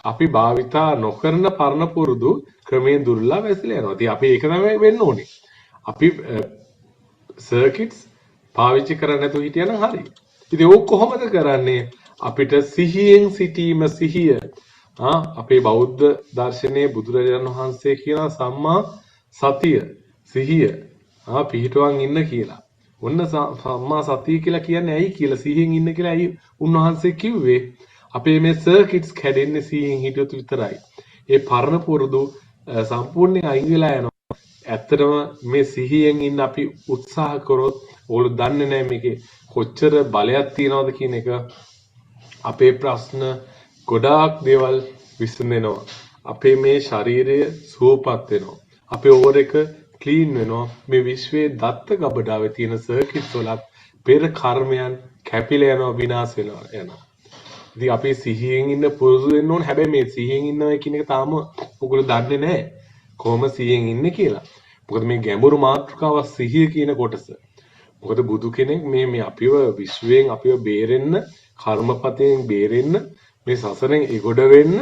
අපි භාවිතා නොකරන පරණ පුරුදු ක්‍රමයෙන් දුර්ලා වැසිලා යනවා. ඉතින් අපි ඒක තමයි වෙන්න ඕනේ. අපි සර්කිට්ස් පාවිච්චි කරන්නේ නැතුව හිටියනම් හරි. ඉතින් ඕක කොහොමද කරන්නේ? අපිට සිහියෙන් සිටීම සිහිය. අපේ බෞද්ධ දර්ශනයේ බුදුරජාණන් වහන්සේ කියන සම්මා සතිය සිහිය පිහිටුවන් ඉන්න කියලා. ඔන්න සම්මා සතිය කියලා කියන්නේ ඇයි කියලා සිහියෙන් ඉන්න කියලා ඇයි උන්වහන්සේ කිව්වේ? අපේ මේ සර්කිට්ස් කැඩෙන්නේ සිහියෙන් හිටියොත් විතරයි. ඒ පරණ පුරුදු සම්පූර්ණයෙන් අයින් වෙලා යනවා. ඇත්තටම මේ සිහියෙන් ඉන්න අපි උත්සාහ කරොත් ඕගොල්ලෝ දන්නේ නැහැ මේකේ කොච්චර බලයක් තියනවද කියන එක. අපේ ප්‍රශ්න ගොඩාක් දේවල් විසඳෙනවා. අපේ මේ ශරීරය සුවපත් වෙනවා. අපේ ඕවර් එක ක්ලීන් වෙනවා. මේ විශ්වයේ දත්ත ගබඩාවේ තියෙන සර්කිට්ස් වලත් පෙර කර්මයන් කැපිලා යනවා විනාශ වෙනවා යනවා. ඉතින් අපි සිහියෙන් ඉන්න පුරුදු වෙන්න ඕන. හැබැයි මේ සිහියෙන් ඉන්නවා කියන එක තාම ඔයගොල්ලෝ දන්නේ නැහැ. කොහොම සිහියෙන් ඉන්නේ කියලා. මොකද මේ ගැඹුරු මාතෘකාව සිහිය කියන කොටස. මොකද බුදු කෙනෙක් මේ අපිව විශ්වයෙන් අපිව බේරෙන්න, කර්මපතෙන් බේරෙන්න, මේ සසරෙන් එගොඩ වෙන්න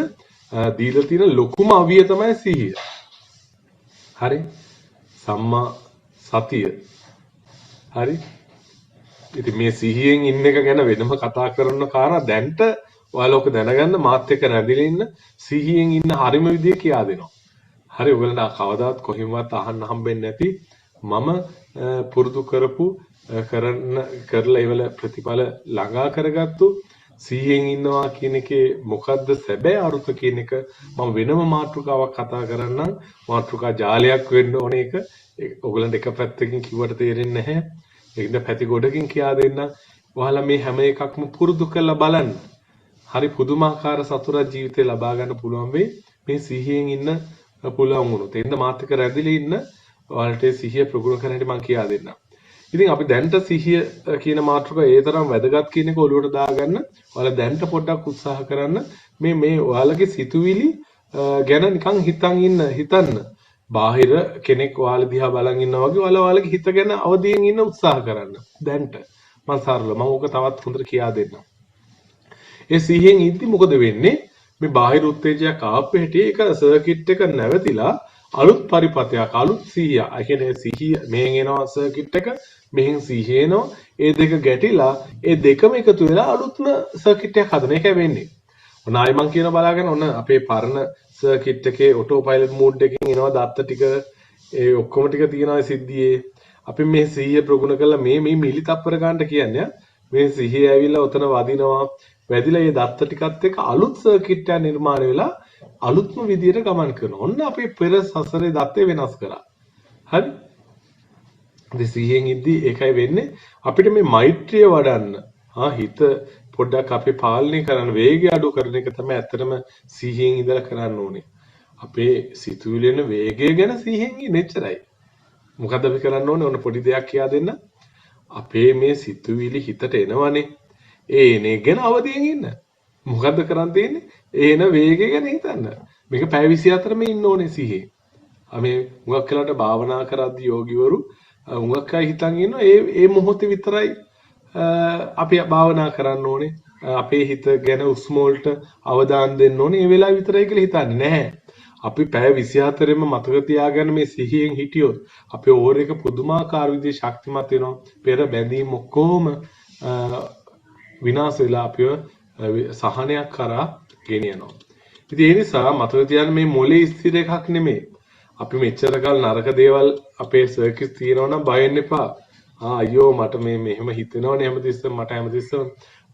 දීලා තියෙන ලොකුම අවිය තමයි සිහිය. හරි? සම්මා සතිය. හරි? ඉතින් මේ සිහියෙන් ඉන්න එක ගැන වෙනම කතා කරන කාරණා දැන්ට ඔයාලා ඔක දැනගන්න මාත් එක්ක රැඳිලා ඉන්න සිහියෙන් ඉන්න හරිම විදිය කියා දෙනවා. හරි ඔයගලන්ට කවදාත් කොහෙන්වත් අහන්න හම්බෙන්නේ නැති මම පුරුදු කරපු කරලා ඒවල ප්‍රතිඵල ළඟා කරගත්තු සිහියෙන් ඉන්නවා කියන එකේ මොකද්ද සැබෑ අරුත කියන එක මම වෙනම මාතෘකාවක් කතා කරන්නම්. මාතෘකා ජාලයක් වෙන්න ඕනේ ඒක. ඔයගලන්ට එක පැත්තකින් කිව්වට තේරෙන්නේ නැහැ. ඒකද පැති ගොඩකින් කියා දෙන්න. ඔයාලා මේ හැම එකක්ම පුරුදු කරලා බලන්න. හරි පුදුමාකාර සතුටක් ජීවිතේ ලබා ගන්න පුළුවන් වෙයි මේ සිහියෙන් ඉන්න පුළුවන් වුණොත්. එන්න මාත් එක්ක රැඳිලා ඉන්න ඔයාලට සිහිය ප්‍රගුණ කරන්න මම කියා දෙන්නම්. ඉතින් අපි දැන්ට සිහිය කියන මාතෘකාව ඒ තරම් වැදගත් කියන එක ඔළුවට දාගන්න. ඔයාලා දැන්ට පොඩ්ඩක් උත්සාහ කරන්න මේ ඔයාලගේ සිතුවිලි ගැන නිකන් හිතන්න. බාහිර කෙනෙක් ඔයාලා දිහා බලන් ඉන්නා වගේ ඔයාලගේ හිත ගැන අවදියෙන් ඉන්න උත්සාහ කරන්න. දැන්ට මම ඕක තවත් හොඳට කියා දෙන්නම්. ඒ සිහියෙන් ඉද්දි මොකද වෙන්නේ? මේ බාහිර උත්තේජයක් ආපු හැටි ඒක සර්කිට් එක නැවතිලා අලුත් පරිපතයක් අලුත් 100. ඒ කියන්නේ 100 මෙහෙන් එනවා සර්කිට් එක මෙහෙන් 100 එනවා. ඒ දෙක ගැටිලා ඒ දෙකම එකතු වෙලා අලුත්ම සර්කිට් එකක් හදන එකයි වෙන්නේ. ඔන්න ආයි මං කියන බලාගෙන ඔන්න අපේ පරණ සර්කිට් එකේ ඔටෝ පයිලට් මෝඩ් එකකින් එනවා දත්ත ටික ඒ ඔක්කොම ටික තියෙනවා සිද්ධියේ. අපි මේ 100 ප්‍රගුණ කළා මේ මිලි තප්පර ගන්නට කියන්නේ මේ 100 ඇවිල්ලා උතන වදිනවා. වැදිලා මේ දත්ත ටිකත් එක්ක අලුත් සර්කිට් එකක් නිර්මාණය වෙලා අලුත්ම විදියට ගමන් කරනවා. ඔන්න අපි පෙර සසරේ දත්තේ වෙනස් කරා. හරි? දෙසියෙන් ඉද්දි ඒකයි වෙන්නේ අපිට මේ මෛත්‍රිය වඩන්න. හිත පොඩ්ඩක් අපි පාලනය කරන්න වේගය අඩු කරන එක තමයි ඇත්තටම සිහියෙන් ඉඳලා කරන්න ඕනේ. අපේ සිතුවිලි වෙන වේගය ගැන සිහියෙන් ඉන්න එච්චරයි. මොකද්ද අපි කරන්න ඕනේ? ඔන්න පොඩි දෙයක් කියා දෙන්න. අපේ මේ සිතුවිලි හිතට එනවනේ. ඒනේ ගැන අවදියෙන් ඉන්න. මොකද්ද කරන් තියෙන්නේ? ඒන වේගය ගැන හිතන්න. මේක පැය 24ම ඉන්න ඕනේ සිහියේ. මේ මුගක් කලකට භාවනා කරද්දී යෝගිවරු මුගක් අය හිතන් ඉන්නවා ඒ මොහොතේ විතරයි අපි භාවනා කරන්න ඕනේ. අපේ හිත ගැන උස්ම වලට අවධානය දෙන්න ඕනේ. ඒ වෙලාව විතරයි කියලා හිතන්නේ නැහැ. අපි පැය 24ෙම මතක තියාගන්න මේ සිහියෙන් හිටියොත් අපේ ඕවර් එක පුදුමාකාර විදිහේ ශක්තිමත් වෙනවා. පෙර බැඳීම් ඔක්කොම විනාශ වෙලා අපිව සහනයක් කරා ගෙනියනවා. ඉතින් ඒ නිසා මතක තියාගන්න මේ මොලේ ස්ථිර එකක් නෙමෙයි. අපි මෙච්චර කල් නරක දේවල් අපේ සර්කිට් තියෙනවා නම් බය වෙන්න එපා. අයියෝ මට මේ මෙහෙම හිතෙනවනේ හැමතිස්සෙම මට හැමතිස්සෙම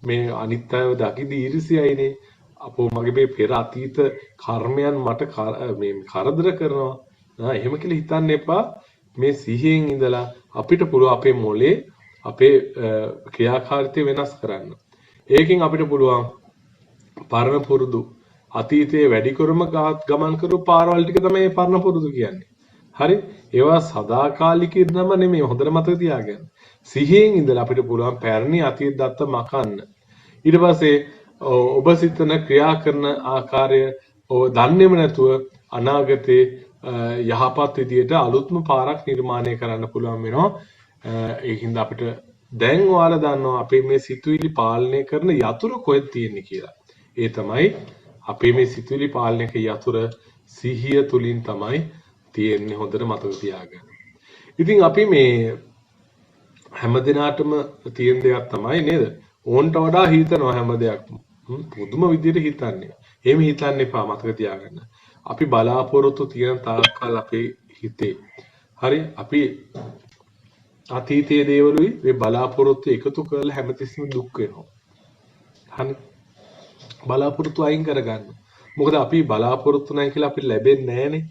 මේ අනිත් අයව දකිදි ඊර්ෂ්‍යයිනේ. අපෝ මගේ මේ පෙර අතීත කර්මයන් මට මේ කරදර කරනවා. එහෙම කියලා හිතන්න එපා. මේ සිහියෙන් ඉඳලා අපිට පුළුවන් අපේ මොලේ අපේ ක්‍රියාකාරීත්වය වෙනස් කරන්න. ඒකෙන් අපිට පුළුවන් පරණ පුරුදු අතීතයේ වැඩි කරම ගමන් කරපු පාරවල් ටික තමයි පරණ පුරුදු කියන්නේ. හරි ඒවා සදාකාලික ඉන්නම නෙමෙයි හොඳට මතක තියාගන්න. සිහියෙන් ඉඳලා අපිට පුළුවන් පැරණි අතීත දත්ත මකන්න. ඊට පස්සේ ඔබ සිතන ක්‍රියා කරන ආකාරය ඔබ දන්නේම නැතුව අනාගතේ යහපත් විදියට අලුත්ම පාරක් නිර්මාණය කරන්න පුළුවන් වෙනවා. ඒකින්ද අපිට දැන් ඔයාලා දන්නවා අපේ මේ සිතුවිලි පාලනය කරන යතුරු කොහෙද තියෙන්නේ කියලා. ඒ තමයි අපේ මේ සිතුවිලි පාලනය කරන යතුරු සිහිය තුලින් තමයි තියෙන්නේ හොඳට මතක තියාගන්න. ඉතින් අපි මේ හැමදිනාටම තියෙන දෙයක් තමයි නේද? ඕන්ට වඩා හිතනවා හැම දෙයක්ම. පුදුම විදියට හිතන්නේ. එහෙම හිතන්න එපා මතක තියාගන්න. අපි බලාපොරොත්තු තියෙන තාක්කල් අපේ හිතේ. හරි අපි අතීතයේ දේවලුයි මේ බලාපොරොත්තු එකතු කරලා හැමතිස්සෙම දුක් වෙනවා. හරි බලාපොරොත්තු අයින් කරගන්න. මොකද අපි බලාපොරොත්තු නැහැ කියලා අපිට ලැබෙන්නේ නැහනේ.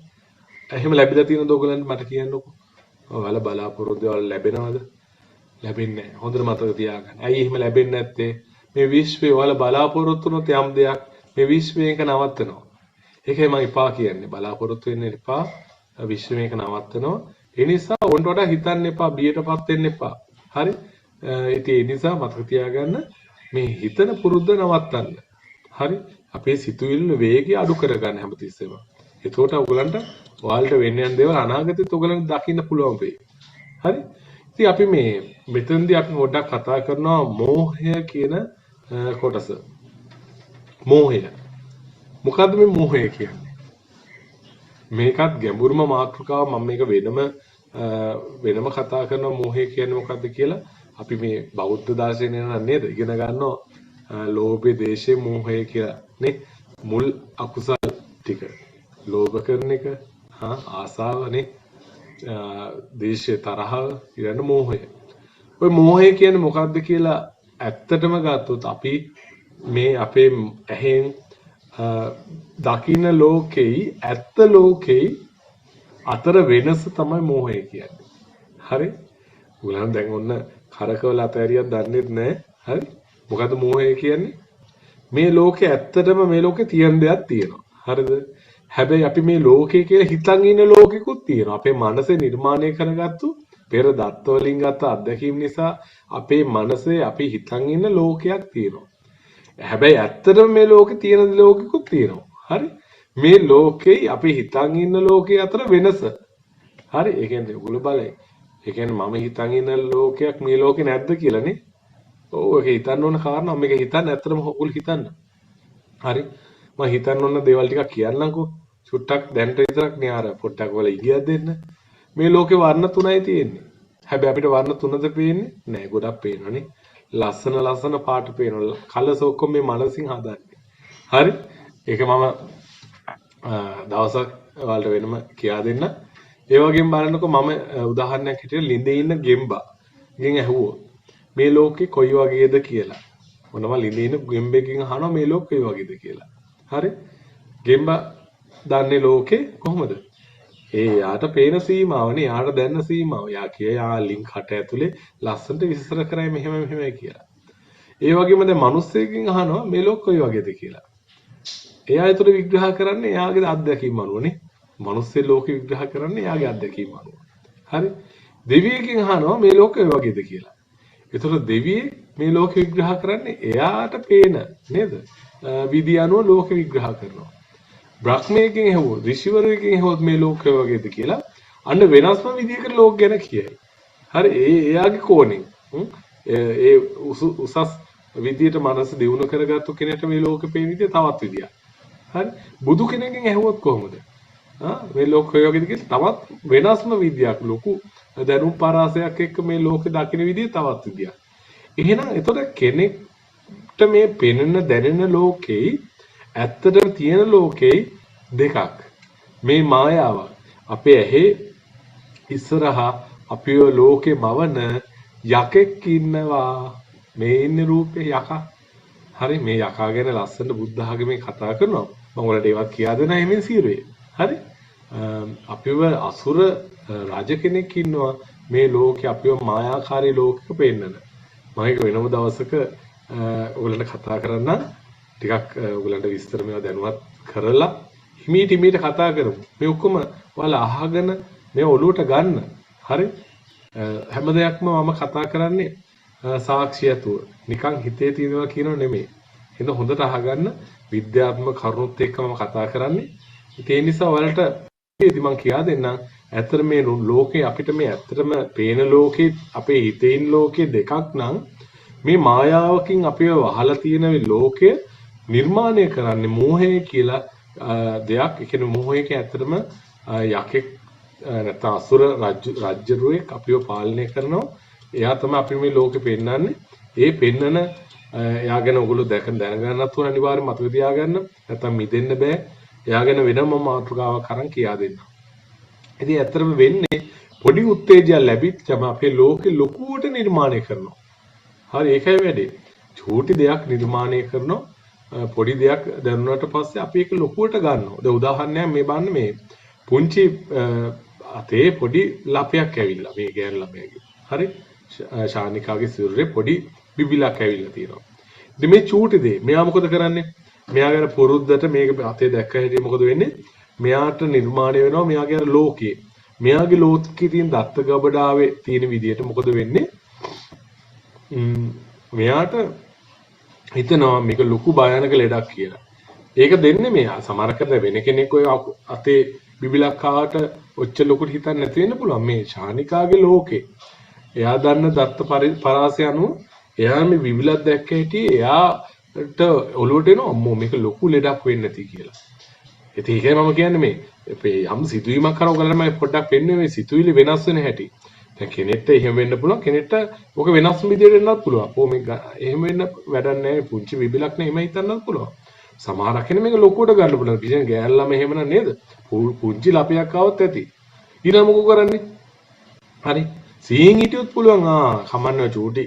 එහෙම ලැබිලා තියෙනද ඔයගලන්ට මට කියන්නකෝ. ඔයාලා බලාපොරොත්තු වල ලැබෙනවද? ලැබෙන්නේ නැහැ. හොඳට මතක තියාගන්න. ඇයි එහෙම ලැබෙන්නේ නැත්තේ? මේ විශ්වයේ ඔයාලා බලාපොරොත්තු නොත් යම් දෙයක් මේ විශ්වයෙන් එක නවත්තනවා. ඒකයි මම එපා කියන්නේ. බලාපොරොත්තු වෙන්න එපා. විශ්වයෙන් එක නවත්තනවා. ඒ නිසා ඔන්ට වඩා හිතන්න එපා, බියටපත් වෙන්න එපා. හරි? ඉතින් ඒ නිසා මතක තියාගන්න මේ හිතන පුරුද්ද නවත්තන්න. හරි? අපේ සිතුවිල්ල වේගය අඩු කරගන්න හැමතිස්සෙම. එතකොට ඔයගලන්ට ඔයාලට වෙන්න යන දේවල් අනාගතෙත් ඔයගලන්ට දකින්න පුළුවන් වෙයි. හරි? ඉතින් අපි මේ මෙතනදී අපි පොඩ්ඩක් කතා කරනවා මෝහය කියන කොටස. මෝහය. මොකද්ද මේ මෝහය කියන්නේ? මේකත් ගැඹුරුම මාතෘකාව. මම මේක වෙනම කතා කරනවා මෝහය කියන්නේ මොකද්ද කියලා. අපි මේ බෞද්ධ දර්ශනය නේද ඉගෙන ගන්නවා ලෝභය, දේශය, මෝහය කියලා නේ. මුල් අකුසල් ටික. ලෝභ කරන එක, ආසාවනේ, දේශය, තරහව, ඊළඟ මෝහය. ඔය මෝහය කියන්නේ මොකද්ද කියලා ඇත්තටම ගත්තොත් අපි මේ අපේ ඇහෙන් දකින්න ලෝකෙයි ඇත්ත ලෝකෙයි අතර වෙනස තමයි මෝහය කියන්නේ. හරි? උගලන් දැන් ඔන්න කරකවල අතහැරියක් දන්නේ නැහැ. හරි? මොකද්ද මෝහය කියන්නේ? මේ ලෝකේ ඇත්තටම මේ ලෝකේ තියෙන දෙයක් තියෙනවා. හරිද? හැබැයි අපි මේ ලෝකේ කියලා හිතන් ඉන්න ලෝකෙකුත් තියෙනවා. අපේ මනසේ නිර්මාණය කරගත්තු පෙර දත්ත වලින් ගත්ත අත්දැකීම් නිසා අපේ මනසේ අපි හිතන් ඉන්න ලෝකයක් තියෙනවා. හැබැයි ඇත්තටම මේ ලෝකේ තියෙන ලෝකෙකුත් තියෙනවා. හරි? මේ ලෝකේ අපි හිතන් ඉන්න ලෝකයේ අතර වෙනස. හරි? ඒ කියන්නේ උගල බලයි. ඒ කියන්නේ මම හිතන් ඉන්න ලෝකයක් මේ ලෝකේ නැද්ද කියලානේ. ඔව් ඒක හිතන්න ඕන කාරණා. මේක හිතන්න ඇත්තටම උගල හිතන්න. හරි? මම හිතන්න ඕන දේවල් ටිකක් කියන්නම්කෝ. චුට්ටක් දැනට විතරක් නේ අර පොට්ටක් වල ඉගියක් දෙන්න. මේ ලෝකේ වර්ණ තුනයි තියෙන්නේ. හැබැයි අපිට වර්ණ තුනද පේන්නේ? නෑ ගොඩක් පේනවනේ. ලස්සන පාට පේනවා. කලර්ස් ඔක්කොම මේ මනසින් හදන්නේ. හරි? ඒක මම දවසක් ඔයාලට වෙනම කියා දෙන්න. ඒ වගේම බලන්නකෝ මම උදාහරණයක් හිටියට ළිඳේ ඉන්න ගෙම්බා. ගෙන් ඇහුවෝ මේ ලෝකේ කොයි වගේද කියලා. මොනම ළිඳේ ඉන්න ගෙම්බෙක්ගෙන් අහනවා මේ ලෝකේ කොයි වගේද කියලා. හරි? ගෙම්බා දන්නේ ලෝකේ කොහොමද? යාට පේන සීමාවනේ, යාට දැනන සීමාව. යා කිය යා ලින්ක් හට ඇතුලේ ලස්සනට විස්තර කරයි මෙහෙමයි කියලා. ඒ වගේම දැන් මිනිස්සෙකින් අහනවා මේ ලෝක කොයි වගේද කියලා. එයා ඒතර විග්‍රහ කරන්නේ එයාගේ අත්දැකීම් අනුවනේ. මිනිස්සු ලෝකෙ විග්‍රහ කරන්නේ එයාගේ අත්දැකීම් අනුව. හරි? දෙවියෙක්ගෙන් අහනවා මේ ලෝක කොයි වගේද කියලා. ඒතර දෙවියෙක් මේ ලෝකෙ විග්‍රහ කරන්නේ එයාට පේන නේද? විදි අනුව ලෝකෙ විග්‍රහ කරනවා. බ්‍රහ්මයෙක්ගෙන් ඇහුවොත් ඍෂිවරයෙක්ගෙන් ඇහුවොත් මේ ලෝකය වගේද කියලා අන්න වෙනස්ම විදිහකට ලෝක ගැන කියයි. හරි එයාගේ කෝණයෙන් ඒ උසස් විදියට මනස දියුණු කරගත්තු කෙනෙක්ට මේ ලෝකෙ පේන විදිය තවත් විදියක්. හරි බුදු කෙනෙක්ගෙන් ඇහුවොත් කොහොමද? මේ ලෝකය වගේද කියලා තවත් වෙනස්ම විදියක් ලොකු දැනුම් පරාසයක් එක්ක මේ ලෝකෙ දකින්න විදිය තවත් විදියක්. එහෙනම් එතකොට කෙනෙක්ට මේ පෙනෙන දැනෙන ලෝකෙයි ඇත්තටම තියෙන ලෝකෙයි දෙකක්. මේ මායාව අපේ ඇහි ඉස්සරහා අපිව ලෝකේ මවන යකෙක් ඉන්නවා. මේ ඉන්නේ රූපේ යකා. හරි මේ යකා ගැන ලස්සන බුද්ධ ආගමේ කතා කරනවා. මම ඔයාලට ඒවත් කියා දෙනවා එමෙන් සීරුවේ. හරි? අපිව අසුර රජ කෙනෙක් ඉන්නවා මේ ලෝකේ අපිව මායාකාරී ලෝකෙක පෙන්නන. මම ඒක වෙනම දවසක ඔයාලට කතා කරන්නම්. ටිකක් ඔයගලන්ට විස්තර මේවා දැනුවත් කරලා හිමීට කතා කරමු. මේ ඔක්කොම ඔයාලා අහගෙන මේ ඔළුවට ගන්න. හරි? හැම දෙයක්ම මම කතා කරන්නේ සාක්ෂියතුව. නිකන් හිතේ තියෙනවා කියනෝ නෙමෙයි. එහෙනම් හොඳට අහගන්න විද්‍යාත්මක කරුණුත් එක්ක මම කතා කරන්නේ. ඒ නිසා ඔයාලට ඉතින් මම කියා දෙන්නම්. ඇත්තට මේ ලෝකේ අපිට මේ ඇත්තටම පේන ලෝකේ අපේ හිතේ ඉන්න ලෝකේ දෙකක් නම් මේ මායාවකින් අපිව වහලා තියෙන මේ ලෝකය නිර්මාණය කරන්නේ මෝහය කියලා දෙයක්. ඒ කියන්නේ මෝහයක ඇත්තටම යකෙක් නැත්නම් අසුර රාජ්‍යරුවෙක් අපිව පාලනය කරනවා. එයා තමයි අපි මේ ලෝකෙ පෙන්වන්නේ. ඒ පෙන්නන එයා ගැන ඔයගොල්ලෝ දැනගන්නත් ඕන අනිවාර්යයෙන් මතක තියාගන්න. නැත්නම් මිදෙන්න බෑ. එයා ගැන වෙනම මාතෘකාවක් අරන් කියා දෙන්න. ඉතින් ඇත්තටම වෙන්නේ පොඩි උත්තේජයක් ලැබිච්චම අපේ ලෝකෙ ලොකුවට නිර්මාණය කරනවා. හරි ඒකයි වැඩේ. චූටි දෙයක් නිර්මාණය කරනවා. පොඩි දෙයක් දැනුණාට පස්සේ අපි ඒක ලොකුවට ගන්නවා. දැන් උදාහරණයක් මේ බලන්න මේ පුංචි අතේ පොඩි ලපයක් ඇවිල්ලා මේ ගෑන් ළමයාගේ. හරි? ශානිකාගේ සිරුරේ පොඩි බිබිලක් ඇවිල්ලා තියෙනවා. ඉතින් මේ චූටි දේ මෙයා මොකද කරන්නේ? මෙයාගේ පුරුද්දට මේක අතේ දැක්ක හැටි මොකද වෙන්නේ? මෙයාට නිර්මාණය වෙනවා මෙයාගේ අර ලෝකයේ. මෙයාගේ ලෝකයේ තියෙන දත්ත ගබඩාවේ තියෙන විදියට මොකද වෙන්නේ? මෙයාට හිතනවා මේක ලොකු භයානක ලෙඩක් කියලා. ඒක දෙන්නේ මෙයා. සමහරකට වෙන කෙනෙක් ඔය අතේ බිබිලක් ආවට ඔච්චර ලොකුට හිතන්න නැති වෙන්න පුළුවන්. මේ ශානිකාගේ ලෝකේ. එයා දන්න දත්ත පරාසය අනුව එයා මේ බිබිලක් දැක්ක හැටි එයාට ඔලුවට එනවා අම්මෝ මේක ලොකු ලෙඩක් වෙන්නේ නැති කියලා. ඉතින් ඒකයි මම කියන්නේ මේ යම් සිතුවීමක් කරව ගලම පොඩ්ඩක් පෙන්වන්නේ මේ සිතුවිලි වෙනස් වෙන හැටි. දැන් කෙනෙක්ට එහෙම වෙන්න පුළුවන් කෙනෙක්ට ඔක වෙනස් විදියට වෙන්නත් පුළුවන්. ඕ මේ එහෙම වෙන්න වැඩක් නැහැ පුංචි බිබිලක් නේ එහෙම හිතන්නත් පුළුවන්. සමහර කෙනෙක් මේක ලොකුවට ගන්න පුළුවන්. කිසිම ගෑල්ලාම එහෙම නේද? පුංචි ලපයක් ආවත් ඇති. ඊළඟ මොකෝ කරන්නේ? හරි. සීන් හිටියොත් පුළුවන් කමන්න චූටි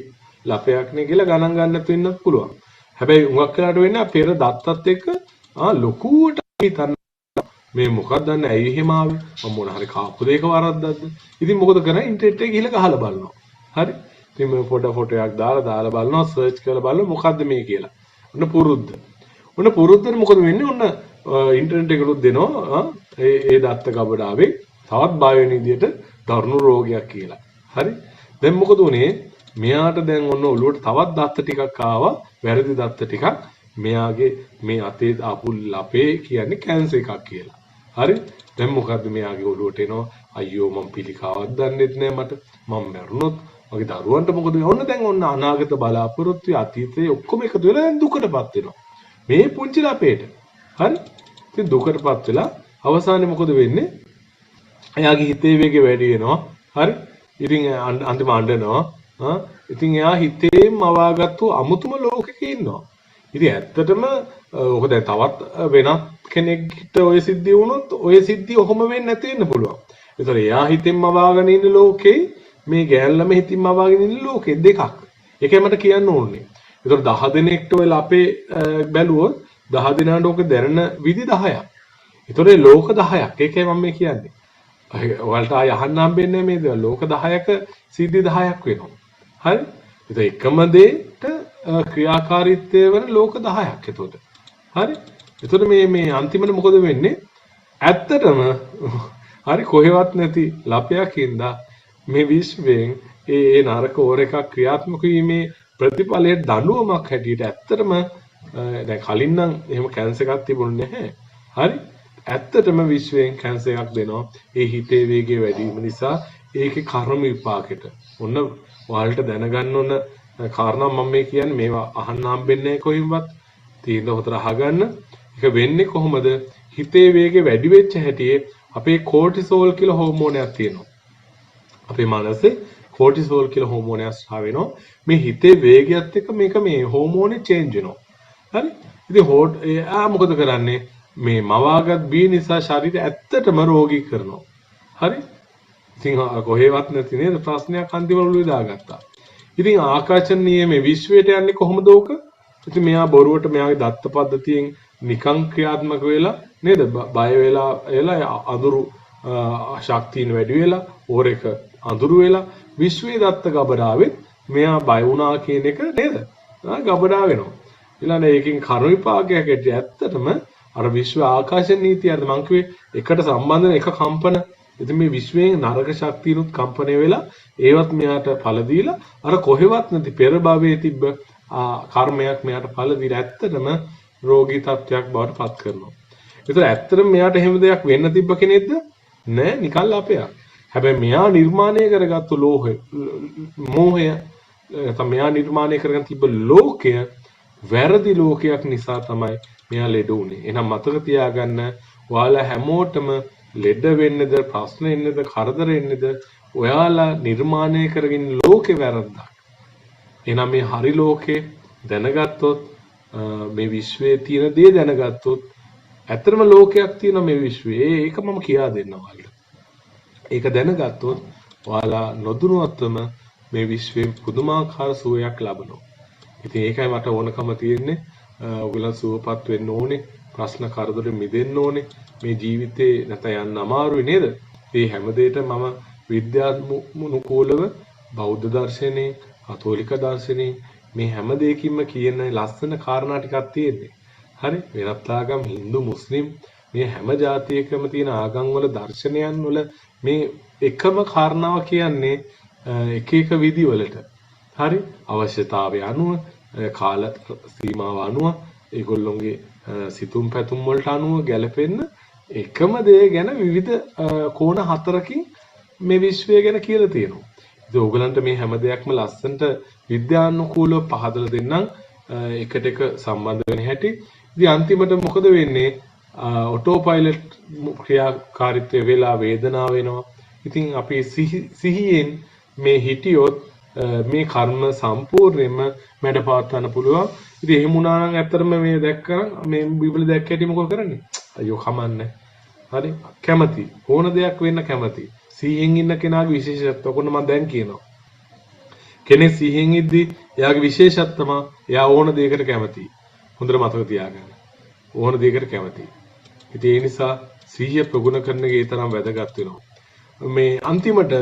ලපයක් නේ කියලා ගණන් ගන්නත් වෙන්නත් පුළුවන්. හැබැයි උඟක් වෙලාට වෙන්නේ පෙර දත්තත් එක්ක ලොකුවට හිතන්න මේ මොකක්ද දන්නේ ඇයි එහෙම ආවේ මම මොන හරි කාපු දෙයක වරද්දක්ද ඉතින් මොකද කරන්නේ ඉන්ටර්නෙට් එකේ ගිහලා ගහලා බලනවා හරි ඉතින් මේ ෆොටෝ එකක් දාලා බලනවා සර්ච් කරලා බලනවා මොකද්ද මේ කියලා ඔන්න පුරුද්දට මොකද වෙන්නේ ඔන්න ඉන්ටර්නෙට් එකකට දෙනවා ඒ දත්ත ගබඩාවේ තවත් බය වෙන විදියට දරුණු රෝගයක් කියලා හරි දැන් මොකද උනේ මෙයාට දැන් ඔන්න ඔළුවට තවත් දත්ත ටිකක් ආවා වැරදි දත්ත ටිකක් මෙයාගේ මේ අතේ ආපු ලපේ කියන්නේ කැන්සර් එකක් කියලා හරි දැන් මොකද්ද මෙයාගේ ඔළුවට එනවා අයියෝ මම පිළිකාවක් දන්නෙත් නෑ මට මම මැරුණොත් මගේ දරුවන්ට මොකද ඔන්න දැන් ඔන්න අනාගත බලාපොරොත්තු අතීතයේ ඔක්කොම එකතු වෙලා දැන් දුකටපත් වෙනවා මේ පුංචි ලපේට හරි ඉතින් දුකටපත් වෙලා අවසානයේ මොකද වෙන්නේ එයාගේ හිතේ වේගය වැඩි වෙනවා හරි ඉතින් අන්තිම අඬනවා ඉතින් එයා හිතේම අවාගත්තු අමුතුම ලෝකෙක ඉන්නවා ඉතින් ඇත්තටම ඔක දැන් තවත් වෙනත් කෙනෙක්ට ඔය සිද්ධිය වුණොත් ඔය සිද්ධිය ඔහොම වෙන්නේ නැති වෙන්න පුළුවන්. ඒතර එයා හිතෙන්ම අවාගෙන ඉන්න ලෝකේ මේ ගෑල්ලම හිතින්ම අවාගෙන ඉන්න ලෝකේ දෙකක්. ඒකයි මට කියන්න ඕනේ. ඒතර 10 දෙනෙක්ට ඔය අපේ බැලුවොත් 10 දෙනාට ඔක දැනන විදි 10ක්. ඒතර ලෝක 10ක්. ඒකයි මම මේ කියන්නේ. ඔයාලට ආය අහන්න හම්බෙන්නේ මේ දේවල්. ලෝක 10ක සිද්ධි 10ක් වෙනවා. හරි? ඒතර එකම දෙයට ක්‍රියාකාරීත්වය වෙන ලෝක 10ක් එතකොට. හරි? එතකොට මේ අන්තිමට මොකද වෙන්නේ? ඇත්තටම හරි කොහෙවත් නැති ලපයකින්ද මේ විශ්වයෙන් ඒ නරක ඕර එකක් ක්‍රියාත්මක වීමේ ප්‍රතිඵලයේ දඬුවමක් හැටියට ඇත්තටම දැන් කලින් නම් එහෙම කැන්සර් එකක් තිබුණේ නැහැ. හරි? ඇත්තටම විශ්වයෙන් කැන්සර් එකක් දෙනවා. ඒ හිතේ වේගය වැඩි වීම නිසා ඒකේ කර්ම විපාකෙට. ඔන්න ඔයාලට දැනගන්න ඕන කාරණා මම මේ කියන්නේ මේවා අහන්න හම්බෙන්නේ කොහෙන්වත් තීන්දුව හොතර අහගන්න. ඒක වෙන්නේ කොහොමද? හිතේ වේගය වැඩි වෙච්ච හැටියේ අපේ කෝටිසෝල් කියලා හෝමෝනයක් තියෙනවා. අපේ මනසේ කෝටිසෝල් කියලා හෝමෝනයක් ස්ථාව වෙනවා. මේ හිතේ වේගයත් එක්ක මේක මේ හෝමෝනේ චේන්ජ් වෙනවා. හරි? ඉතින් මොකද කරන්නේ? මේ මවාගත් බී නිසා ශරීරය ඇත්තටම රෝගී කරනවා. හරි? ඉතින් කොහෙවත් නැති නේද ප්‍රශ්නයක් අන්තිමවලු දාගත්තා. ඉතින් ආකර්ෂණ නියමේ විශ්වයට යන්නේ කොහොමද ඕක? ඉතින් මෙයා බොරුවට මෙයාගේ දත්ත පද්ධතියෙන් නිකං ක්‍රියාත්මක වෙලා නේද? බය වෙලා අඳුරු ශක්තියින් වැඩි වෙලා ඕර එක අඳුරු වෙලා විශ්වයේ දත්ත ගබඩාවෙත් මෙයා බය වුණා කියන එක නේද? ගබඩා වෙනවා. ඊළඟ ඒකෙන් කර්ම විපාකයක් ඇත්තටම අර විශ්ව ආකාශ නීතිය අර මං කිව්වේ එකට සම්බන්ධ වෙන එක කම්පන ඉතින් මේ විශ්වයේ නරක ශක්තියනුත් කම්පණය වෙලා ඒවත් මෙයාට ඵල දීලා අර කොහෙවත් නැති පෙර භවයේ තිබ්බ කර්මයක් මෙයාට ඵල දීලා ඇත්තටම රෝගී තත්ත්වයක් බවට පත් කරනවා. ඒතර ඇත්තටම මෙයාට එහෙම දෙයක් වෙන්න තිබ්බ කෙනෙක්ද? නෑ, නිකන් ලපයක්. හැබැයි මෙයා නිර්මාණය කරගත්තු මෝහය නැත්නම් මෙයා නිර්මාණය කරගෙන තිබ්බ ලෝකය වැරදි ලෝකයක් නිසා තමයි මෙයා ලෙඩ උනේ. එහෙනම් මතක තියාගන්න ඔයාලා හැමෝටම ලෙඩ වෙන්නද ප්‍රශ්න එන්නද කරදර එන්නද ඔයාලා නිර්මාණය කරගෙන ලෝකේ වැරද්දක්. එහෙනම් මේ හරි ලෝකේ දැනගත්තොත් මේ විශ්වයේ තියෙන දේ දැනගත්තොත් ඇත්තටම ලෝකයක් තියෙනවා මේ විශ්වයේ. ඒක මම කියා දෙන්නම් ඔයාලට. ඒක දැනගත්තොත් ඔයාලා නොදුනුවත්වම මේ විශ්වයේ පුදුමාකාර සුවයක් ලබනවා. ඉතින් ඒකයි මට ඕනකම තියෙන්නේ. ඔයගොල්ලෝ සුවපත් වෙන්න ඕනේ. ප්‍රශ්න කරදරෙ මිදෙන්න ඕනේ. මේ ජීවිතේ නැත යන්න අමාරුයි නේද? මේ හැම දෙයකම මම විද්‍යානුකූලව බෞද්ධ දර්ශනේ, කතෝලික දර්ශනේ මේ හැම දෙයකින්ම කියන ලස්සන කාරණා ටිකක් තියෙන්නේ. හරි? වෙනත් ආගම්, Hindu, Muslim මේ හැම ජාතියකම තියෙන ආගම් වල දර්ශනයන් වල මේ එකම කාරණාව කියන්නේ එක එක විදි වලට. හරි? අවශ්‍යතාවය අනුව, කාල සීමාව අනුව, ඒගොල්ලොන්ගේ සිතුම් පැතුම් වලට අනුව ගැලපෙන්න එකම දේ ගැන විවිධ කෝණ හතරකින් මේ විශ්වය ගැන කියලා තියෙනවා. ඉතින් ඕගලන්ට මේ හැම දෙයක්ම ලස්සනට විද්‍යානුකූලව පහදලා දෙන්නම් එකට එක සම්බන්ධ වෙන හැටි. ඉතින් අන්තිමට මොකද වෙන්නේ? ඔටෝ පයිලට් ක්‍රියාකාරීත්වය වෙලා වේදනාව වෙනවා. ඉතින් අපි සිහියෙන් මේ හිටියොත් මේ කර්ම සම්පූර්ණයෙන්ම මැඩපවත් ගන්න පුළුවන්. ඉතින් එහෙම වුණා නම් ඇත්තටම මේ දැක්කම මේ බිබලි දැක්ක හැටි මොකද කරන්නේ? අයියෝ කමන්නේ. හරි? කැමති. ඕන දෙයක් වෙන්න කැමති. සිහියෙන් ඉන්න කෙනාගේ විශේෂත්වය කොහොමද මම දැන් කියනවා. කෙනෙක් සිහියෙන් ඉද්දි එයාගේ විශේෂත්වම එයා ඕන දෙයකට කැමතියි. හොඳට මතක තියාගන්න. ඕන දෙයකට කැමතියි. ඉතින් ඒ නිසා සිහිය ප්‍රගුණ කරන එක ඒ තරම් වැදගත් වෙනවා. මේ අන්තිමට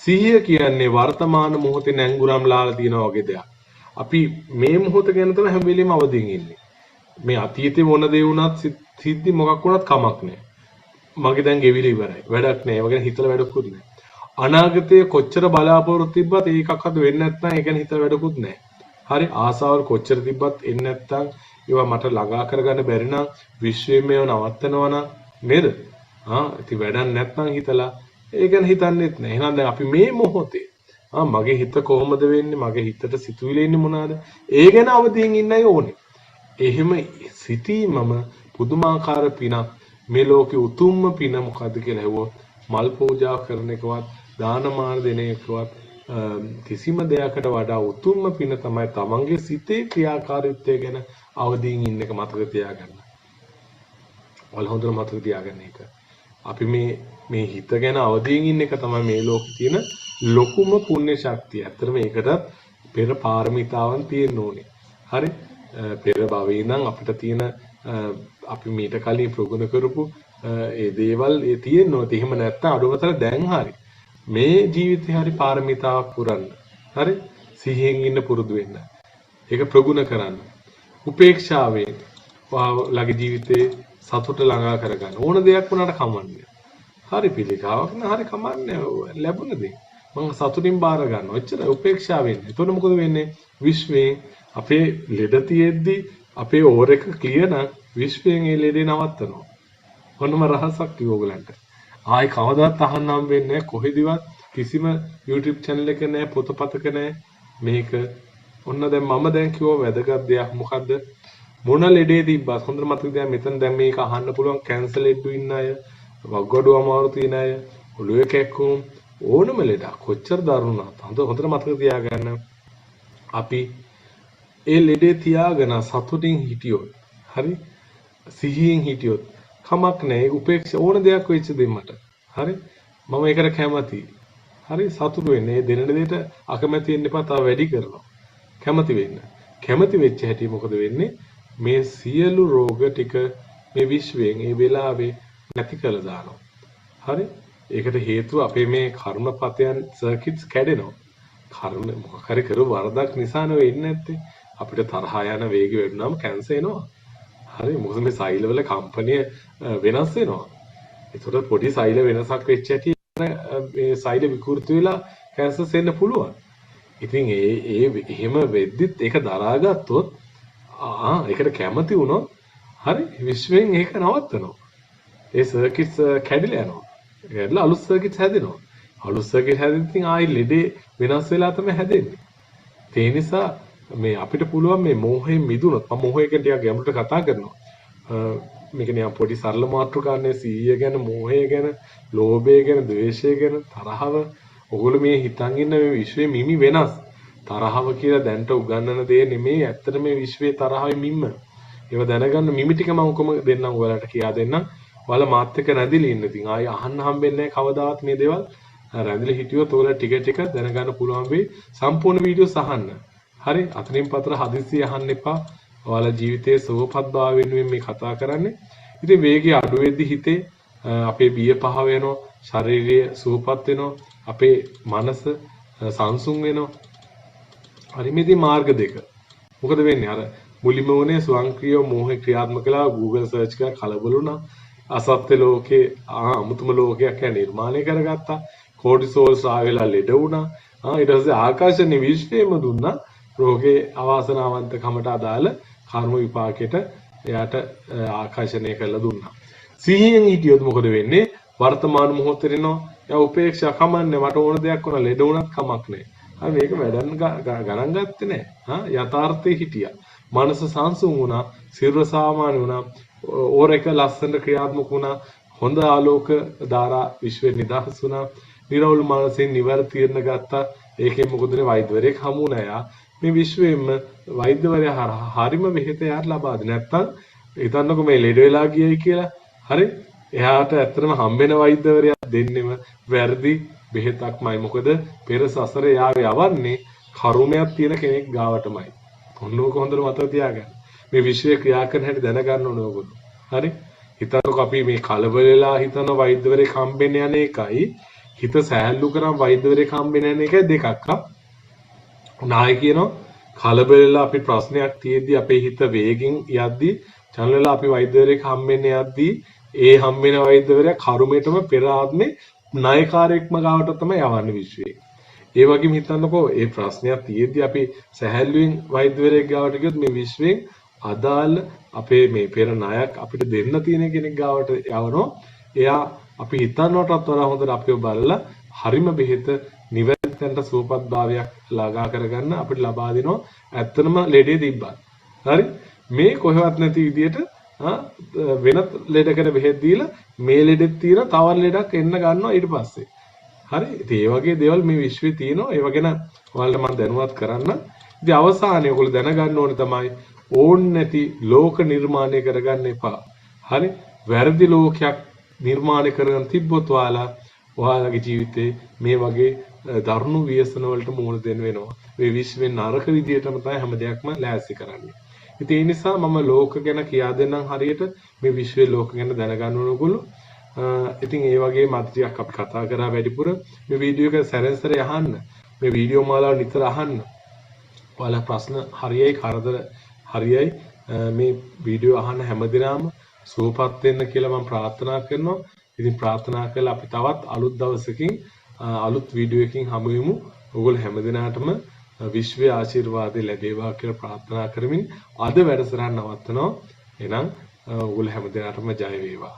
සිහිය කියන්නේ වර්තමාන මොහොතේ නැංගුරම් ලාලා තියනවා වගේ දෙයක්. අපි මේ මොහොත ගැන තමයි හැම වෙලෙම අවදිින් ඉන්නේ. මේ අතීතේ මොන දේ වුණත් සිද්ධි මොකක් වුණත් කමක් නැහැ. මගේ දැන් ගෙවිලි ඉවරයි. වැඩක් නැහැ. ඒව ගැන හිතලා වැඩකුත් නැහැ. අනාගතයේ කොච්චර බලාපොරොත්තු තිබ්බත් ඒකක්වත් වෙන්නේ නැත්නම් ඒ ගැන හිතලා වැඩකුත් නැහැ. හරි? ආසාවල් කොච්චර තිබ්බත් එන්නේ නැත්නම් ඒවා මට ළඟා කරගන්න බැරි නම් විශ්වයෙන් මේව නවත්තනවා නම් නේද? ඉතින් වැඩක් නැත්නම් හිතලා ඒ ගැන හිතන්නෙත් නැහැ. එහෙනම් දැන් අපි මේ මොහොතේ මගේ හිත කොහොමද වෙන්නේ? මගේ හිතට සිතුවිලි එන්නේ මොනවාද? ඒ ගැන අවදීන් ඉන්නයි ඕනේ. එහෙම සිටීමම පුදුමාකාර පිනක්. මේ ලෝකේ උතුම්ම පින මොකද්ද කියලා හෙව්වොත් මල් පූජා කරන එකවත් දානමාන දෙන එකවත් කිසිම දෙයකට වඩා උතුම්ම පින තමයි තමන්ගේ සිතේ ක්‍රියාකාරීත්වය ගැන අවදීන් ඉන්න එක මතක තියාගන්න. ඔයාලා හොඳට මතක තියාගන්න එක. අපි මේ හිත ගැන අවදීන් ඉන්න එක තමයි මේ ලෝකේ තියෙන ලොකුම පුණ්‍ය ශක්තිය. ඇත්තටම ඒකටත් පෙර පාරමිතාවන් තියෙන්න ඕනේ. හරි? පෙර භවයේ නම් අපිට තියෙන අපි මීට කලින් ප්‍රගුණ කරපු ඒ දේවල් ඒ තියෙනවා. එහෙම නැත්නම් අඩුවතර දැන් හරි මේ ජීවිතේ හරි පාරමිතාවක් පුරන්න. හරි? සිහියෙන් ඉන්න පුරුදු වෙන්න. ඒක ප්‍රගුණ කරන්න. උපේක්ෂාවෙන් ඔයාලගේ ජීවිතේ සතුට ළඟා කරගන්න. ඕන දෙයක් වුණාට කමන්නේ. හරි පිළිකාවක් නෑ හරි කමන්නේ. ලැබුණ දේ මම සතුටින් බාර ගන්නවා. එච්චර උපේක්ෂාවෙන්. එතකොට මොකද වෙන්නේ? විශ්වයෙන් අපේ ලෙඩ තියෙද්දි අපේ ඕවර් එක ක්ලියර් නම් විශ්වයෙන් ඒ ලෙඩේ නවත්තනවා. මොනම රහසක් ඕගලන්ට. ආයි කවදාවත් අහන්න හම් වෙන්නේ නැහැ. කොහෙදිවත් කිසිම YouTube channel එක නැහැ, පොතපතක නැහැ. මේක ඔන්න දැන් මම දැන් කිව්ව වැදගත් දෙයක් මොකද්ද? මොන ලෙඩේ තිබ්බත් හොඳට මතක තියාගන්න. මෙතන දැන් මේක අහන්න පුළුවන් කැන්සර් ලෙඩු ඉන්න අය, වග්ගඩුව අමාරු තියෙන අය, ඔළුවේ කැක්කුම් ඕනම ලෙඩක් කොච්චර දරුණුනත් හොඳට මතක තියාගන්න. අපි ඒ ලෙඩේ තියාගෙන සතුටින් හිටියොත්, හරි? සිහියෙන් හිටියොත් කමක් නැහැ. උපේක්ෂා ඕන දෙයක් වෙච්ච දෙන්නට. හරි? මම ඒකට කැමතියි. හරි? සතුටු වෙන්නේ. මේ දෙන දෙයට අකමැති වෙන්න එපා. තව වැඩි කරනවා. කැමති වෙන්න. කැමති වෙච්ච හැටි මොකද වෙන්නේ? මේ සියලු රෝග ටික මේ විශ්වයෙන් ඒ වෙලාවේ නැති කළා දානවා. හරි? ඒකට හේතුව අපේ මේ කර්මපතයන් සර්කිට්ස් කැඩෙනවා. කර්ම මොකක් හරි කරු වරදක් නිසා නෙවෙයි නැත්තේ. අපිට තරහ යන වේගය වැඩිවම කැන්සර් එනවා. හරි? මොකද මේ සෛලවල කම්පණය වෙනස් වෙනවා. ඒතකොට පොඩි සෛල වෙනසක් වෙච්ච ඇටි මේ සෛල විකෘති වෙලා කැන්සර්ස් එන්න පුළුවන්. ඉතින් එහෙම වෙද්දිත් ඒක දරාගත්තොත් ඒකට කැමති වුණොත් හරි විශ්වයෙන් ඒක නවත්තනවා. ඒ සර්කිට්ස් කැඩිලා යනවා. කැඩිලා අලුත් සර්කිට්ස් හැදෙනවා. අලුත් සර්කිට් හැදෙද්දී ආයි ලෙඩේ වෙනස් වෙලා තමයි හැදෙන්නේ. ඒ නිසා මේ අපිට පුළුවන් මේ මෝහයෙන් මිදුණොත් මම මෝහය ගැන ටිකක් ගැඹුරට කතා කරනවා. මේක නිකන් පොඩි සරල මාතෘකාන්නේ සීය ගැන, මෝහය ගැන, ලෝභය ගැන, ද්වේෂය ගැන, තරහව. ඔගොල්ලෝ මේ හිතන් ඉන්න මේ විශ්වයේ මිමි වෙනස්. තරහව කියලා දැන්ට උගන්වන දේ නෙමෙයි. ඇත්තට මේ විශ්වයේ තරහවේ මිම්ම. ඒව දැනගන්න මිමි ටික මම කොහොම දෙන්නම් ඔයාලට කියා දෙන්නම්. ඔයාලා මාත් එක්ක රැඳිලා ඉන්න. ඉතින් ආයෙ අහන්න හම්බෙන්නේ නැහැ කවදාවත් මේ දේවල්. රැඳිලා හිටියොත් ඔයාලා ටික ටික දැනගන්න පුළුවන් වෙයි. සම්පූර්ණ වීඩියෝස් අහන්න. හරි අතනින් පතර හදිස්සිය අහන්න එපා. ඔයාලා ජීවිතයේ සුවපත්භාවය වෙනුවෙන් මේ කතා කරන්නේ. ඉතින් වේගය අඩු වෙද්දි හිතේ අපේ බිය පහ වෙනවා, ශරීරය සුවපත් වෙනවා, අපේ මනස සංසුන් වෙනවා. හරි මේදී මාර්ග දෙක. මොකද වෙන්නේ? අර මුලින්ම උනේ ස්වංක්‍රීය මෝහ ක්‍රියාත්මක කළා Google search කරලා කලබල වුණා. අසත්‍ය ලෝකේ අමුතුම ලෝකයක් නිර්මාණය කරගත්තා. කෝටිසෝල් සාවෙලා ලෙඩ වුණා. ඊට පස්සේ ආකාශයේ විශ්වයම දුන්නා. රෝගේ අවාසනාවන්තකමට අදාළ කර්ම විපාකයට එයාට ආකර්ෂණය කරලා දුන්නා. සිහියෙන් හිටියොත් මොකද වෙන්නේ? වර්තමාන මොහොතේ ඉන්නවා. එයා උපේක්ෂා කමන්නේ මට ඕන දෙයක් වුණා ලෙඩ වුණත් කමක් නැහැ. හරි මේක වැඩන් ගණන් ගත්තේ නැහැ. යථාර්ථයේ හිටියා. මනස සංසුන් වුණා, සිරුර සාමාන්‍ය වුණා, ඕර එක ලස්සන ක්‍රියාත්මක වුණා, හොඳ ආලෝක ධාරා විශ්වෙ නිදහස් වුණා, නිරවුල් මනසෙන් නිවැරදි තීරණ ගත්තා. ඒකෙන් මොකදනේ වෛද්‍යවරයෙක් හමු වුණා යා. මේ විශ්වයෙන්ම වෛද්‍යවරයා හරිම බෙහෙත යාට ලබා දෙන්න. නැත්තම් හිතන්නකො මේ ලෙඩ වෙලා ගියයි කියලා. හරි එයාට ඇත්තටම හම්බෙන වෛද්‍යවරයා දෙන්නෙම වැරදි බෙහෙතක්මයි. මොකද පෙර සසරේ යාවේ යවන්නේ කරුණයක් තියෙන කෙනෙක් ගාවටමයි. ඔන්නෝක හොඳට මතක තියාගන්න. මේ විශ්වයේ ක්‍රියා කරන හැටි දැනගන්න ඕනේ ඔයගොල්ලෝ. හරි හිතන්නකො අපි මේ කලබල වෙලා හිතන වෛද්‍යවරයෙක් හම්බෙන්න යන එකයි හිත සෑහළු කරන් වෛද්‍යවරයෙක් හම්බෙන්න යන එකයි දෙකක්. නාය කියනවා කලබල වෙලා අපි ප්‍රශ්නයක් තියෙද්දි අපේ හිත වේගෙන් යද්දි චලන වෙලා අපි වෛද්‍යවරයෙක් හම්බෙන්න යද්දි ඒ හම්බෙන වෛද්‍යවරයා කර්මයටම පෙර ආත්මේ ණයකාරයෙක්ම ගාවට තමයි යවන්නේ විශ්වයේ. ඒ වගේම හිතන්නකෝ ඒ ප්‍රශ්නයක් තියෙද්දි අපි සැහැල්ලුවෙන් වෛද්‍යවරයෙක් ගාවට ගියොත් මේ විශ්වයෙන් අදාළ අපේ මේ පෙර ණයක් අපිට දෙන්න තියෙන කෙනෙක් ගාවට යවනවා. එයා අපි හිතනවටත් වඩා හොඳට අපිව බලලා හරිම බෙහෙත නිවැරදිව සුවපත්භාවයක් ළඟා කරගන්න අපිට ලබා දෙනවා. ඇත්තනම ලෙඩේ තිබ්බත්. හරි මේ කොහෙවත් නැති විදියට වෙනත් ලෙඩකට බෙහෙත් දීලා මේ ලෙඩෙත් තියෙන තවත් ලෙඩක් එන්න ගන්නවා ඊට පස්සේ. හරි ඉතින් ඒ වගේ දේවල් මේ විශ්වයේ තියෙනවා. ඒව ගැන ඔයාලට මම දැනුවත් කරන්න. ඉතින් අවසානයේ ඔයගොල්ලෝ දැනගන්න ඕනේ තමයි ඕන් නැති ලෝක නිර්මාණය කරගන්න එපා. හරි වැරදි ලෝකයක් නිර්මාණය කරගෙන තිබ්බොත් ඔයාලගේ ජීවිතේ මේ වගේ දරුණු ව්‍යසන වලට මුහුණ දෙන්න වෙනවා. මේ විශ්වෙන් නරක විදියටම තමයි හැම දෙයක්ම ලෑස්ති කරන්නේ. ඉතින් ඒ නිසා මම ලෝක ගැන කියා දෙන්නම් හරියට මේ විශ්වයේ ලෝක ගැන දැනගන්න ඕන ඔයගොල්ලෝ. ඉතින් ඒ වගේ මත ටිකක් අපි කතා කරා වැඩිපුර මේ වීඩියෝ එක සැරෙන් සැරේ අහන්න. මේ වීඩියෝ මාලාව නිතර අහන්න. ඔයාලා ප්‍රශ්න හරියයි කරදර හරියයි මේ වීඩියෝ අහන්න හැමදිනම සුවපත් වෙන්න කියලා මම ප්‍රාර්ථනා කරනවා. ඉතින් ප්‍රාර්ථනා කළා අපි තවත් අලුත් දවසකින් අලුත් වීඩියෝ එකකින් හමු වෙමු. ඔයගොල්ලෝ හැමදිනාටම විශ්වයේ ආශිර්වාදය ලැබේවා කියලා ප්‍රාර්ථනා කරමින් අද වැඩසටහන නවත්තනවා. එහෙනම් ඔයගොල්ලෝ හැමදිනාටම ජය වේවා.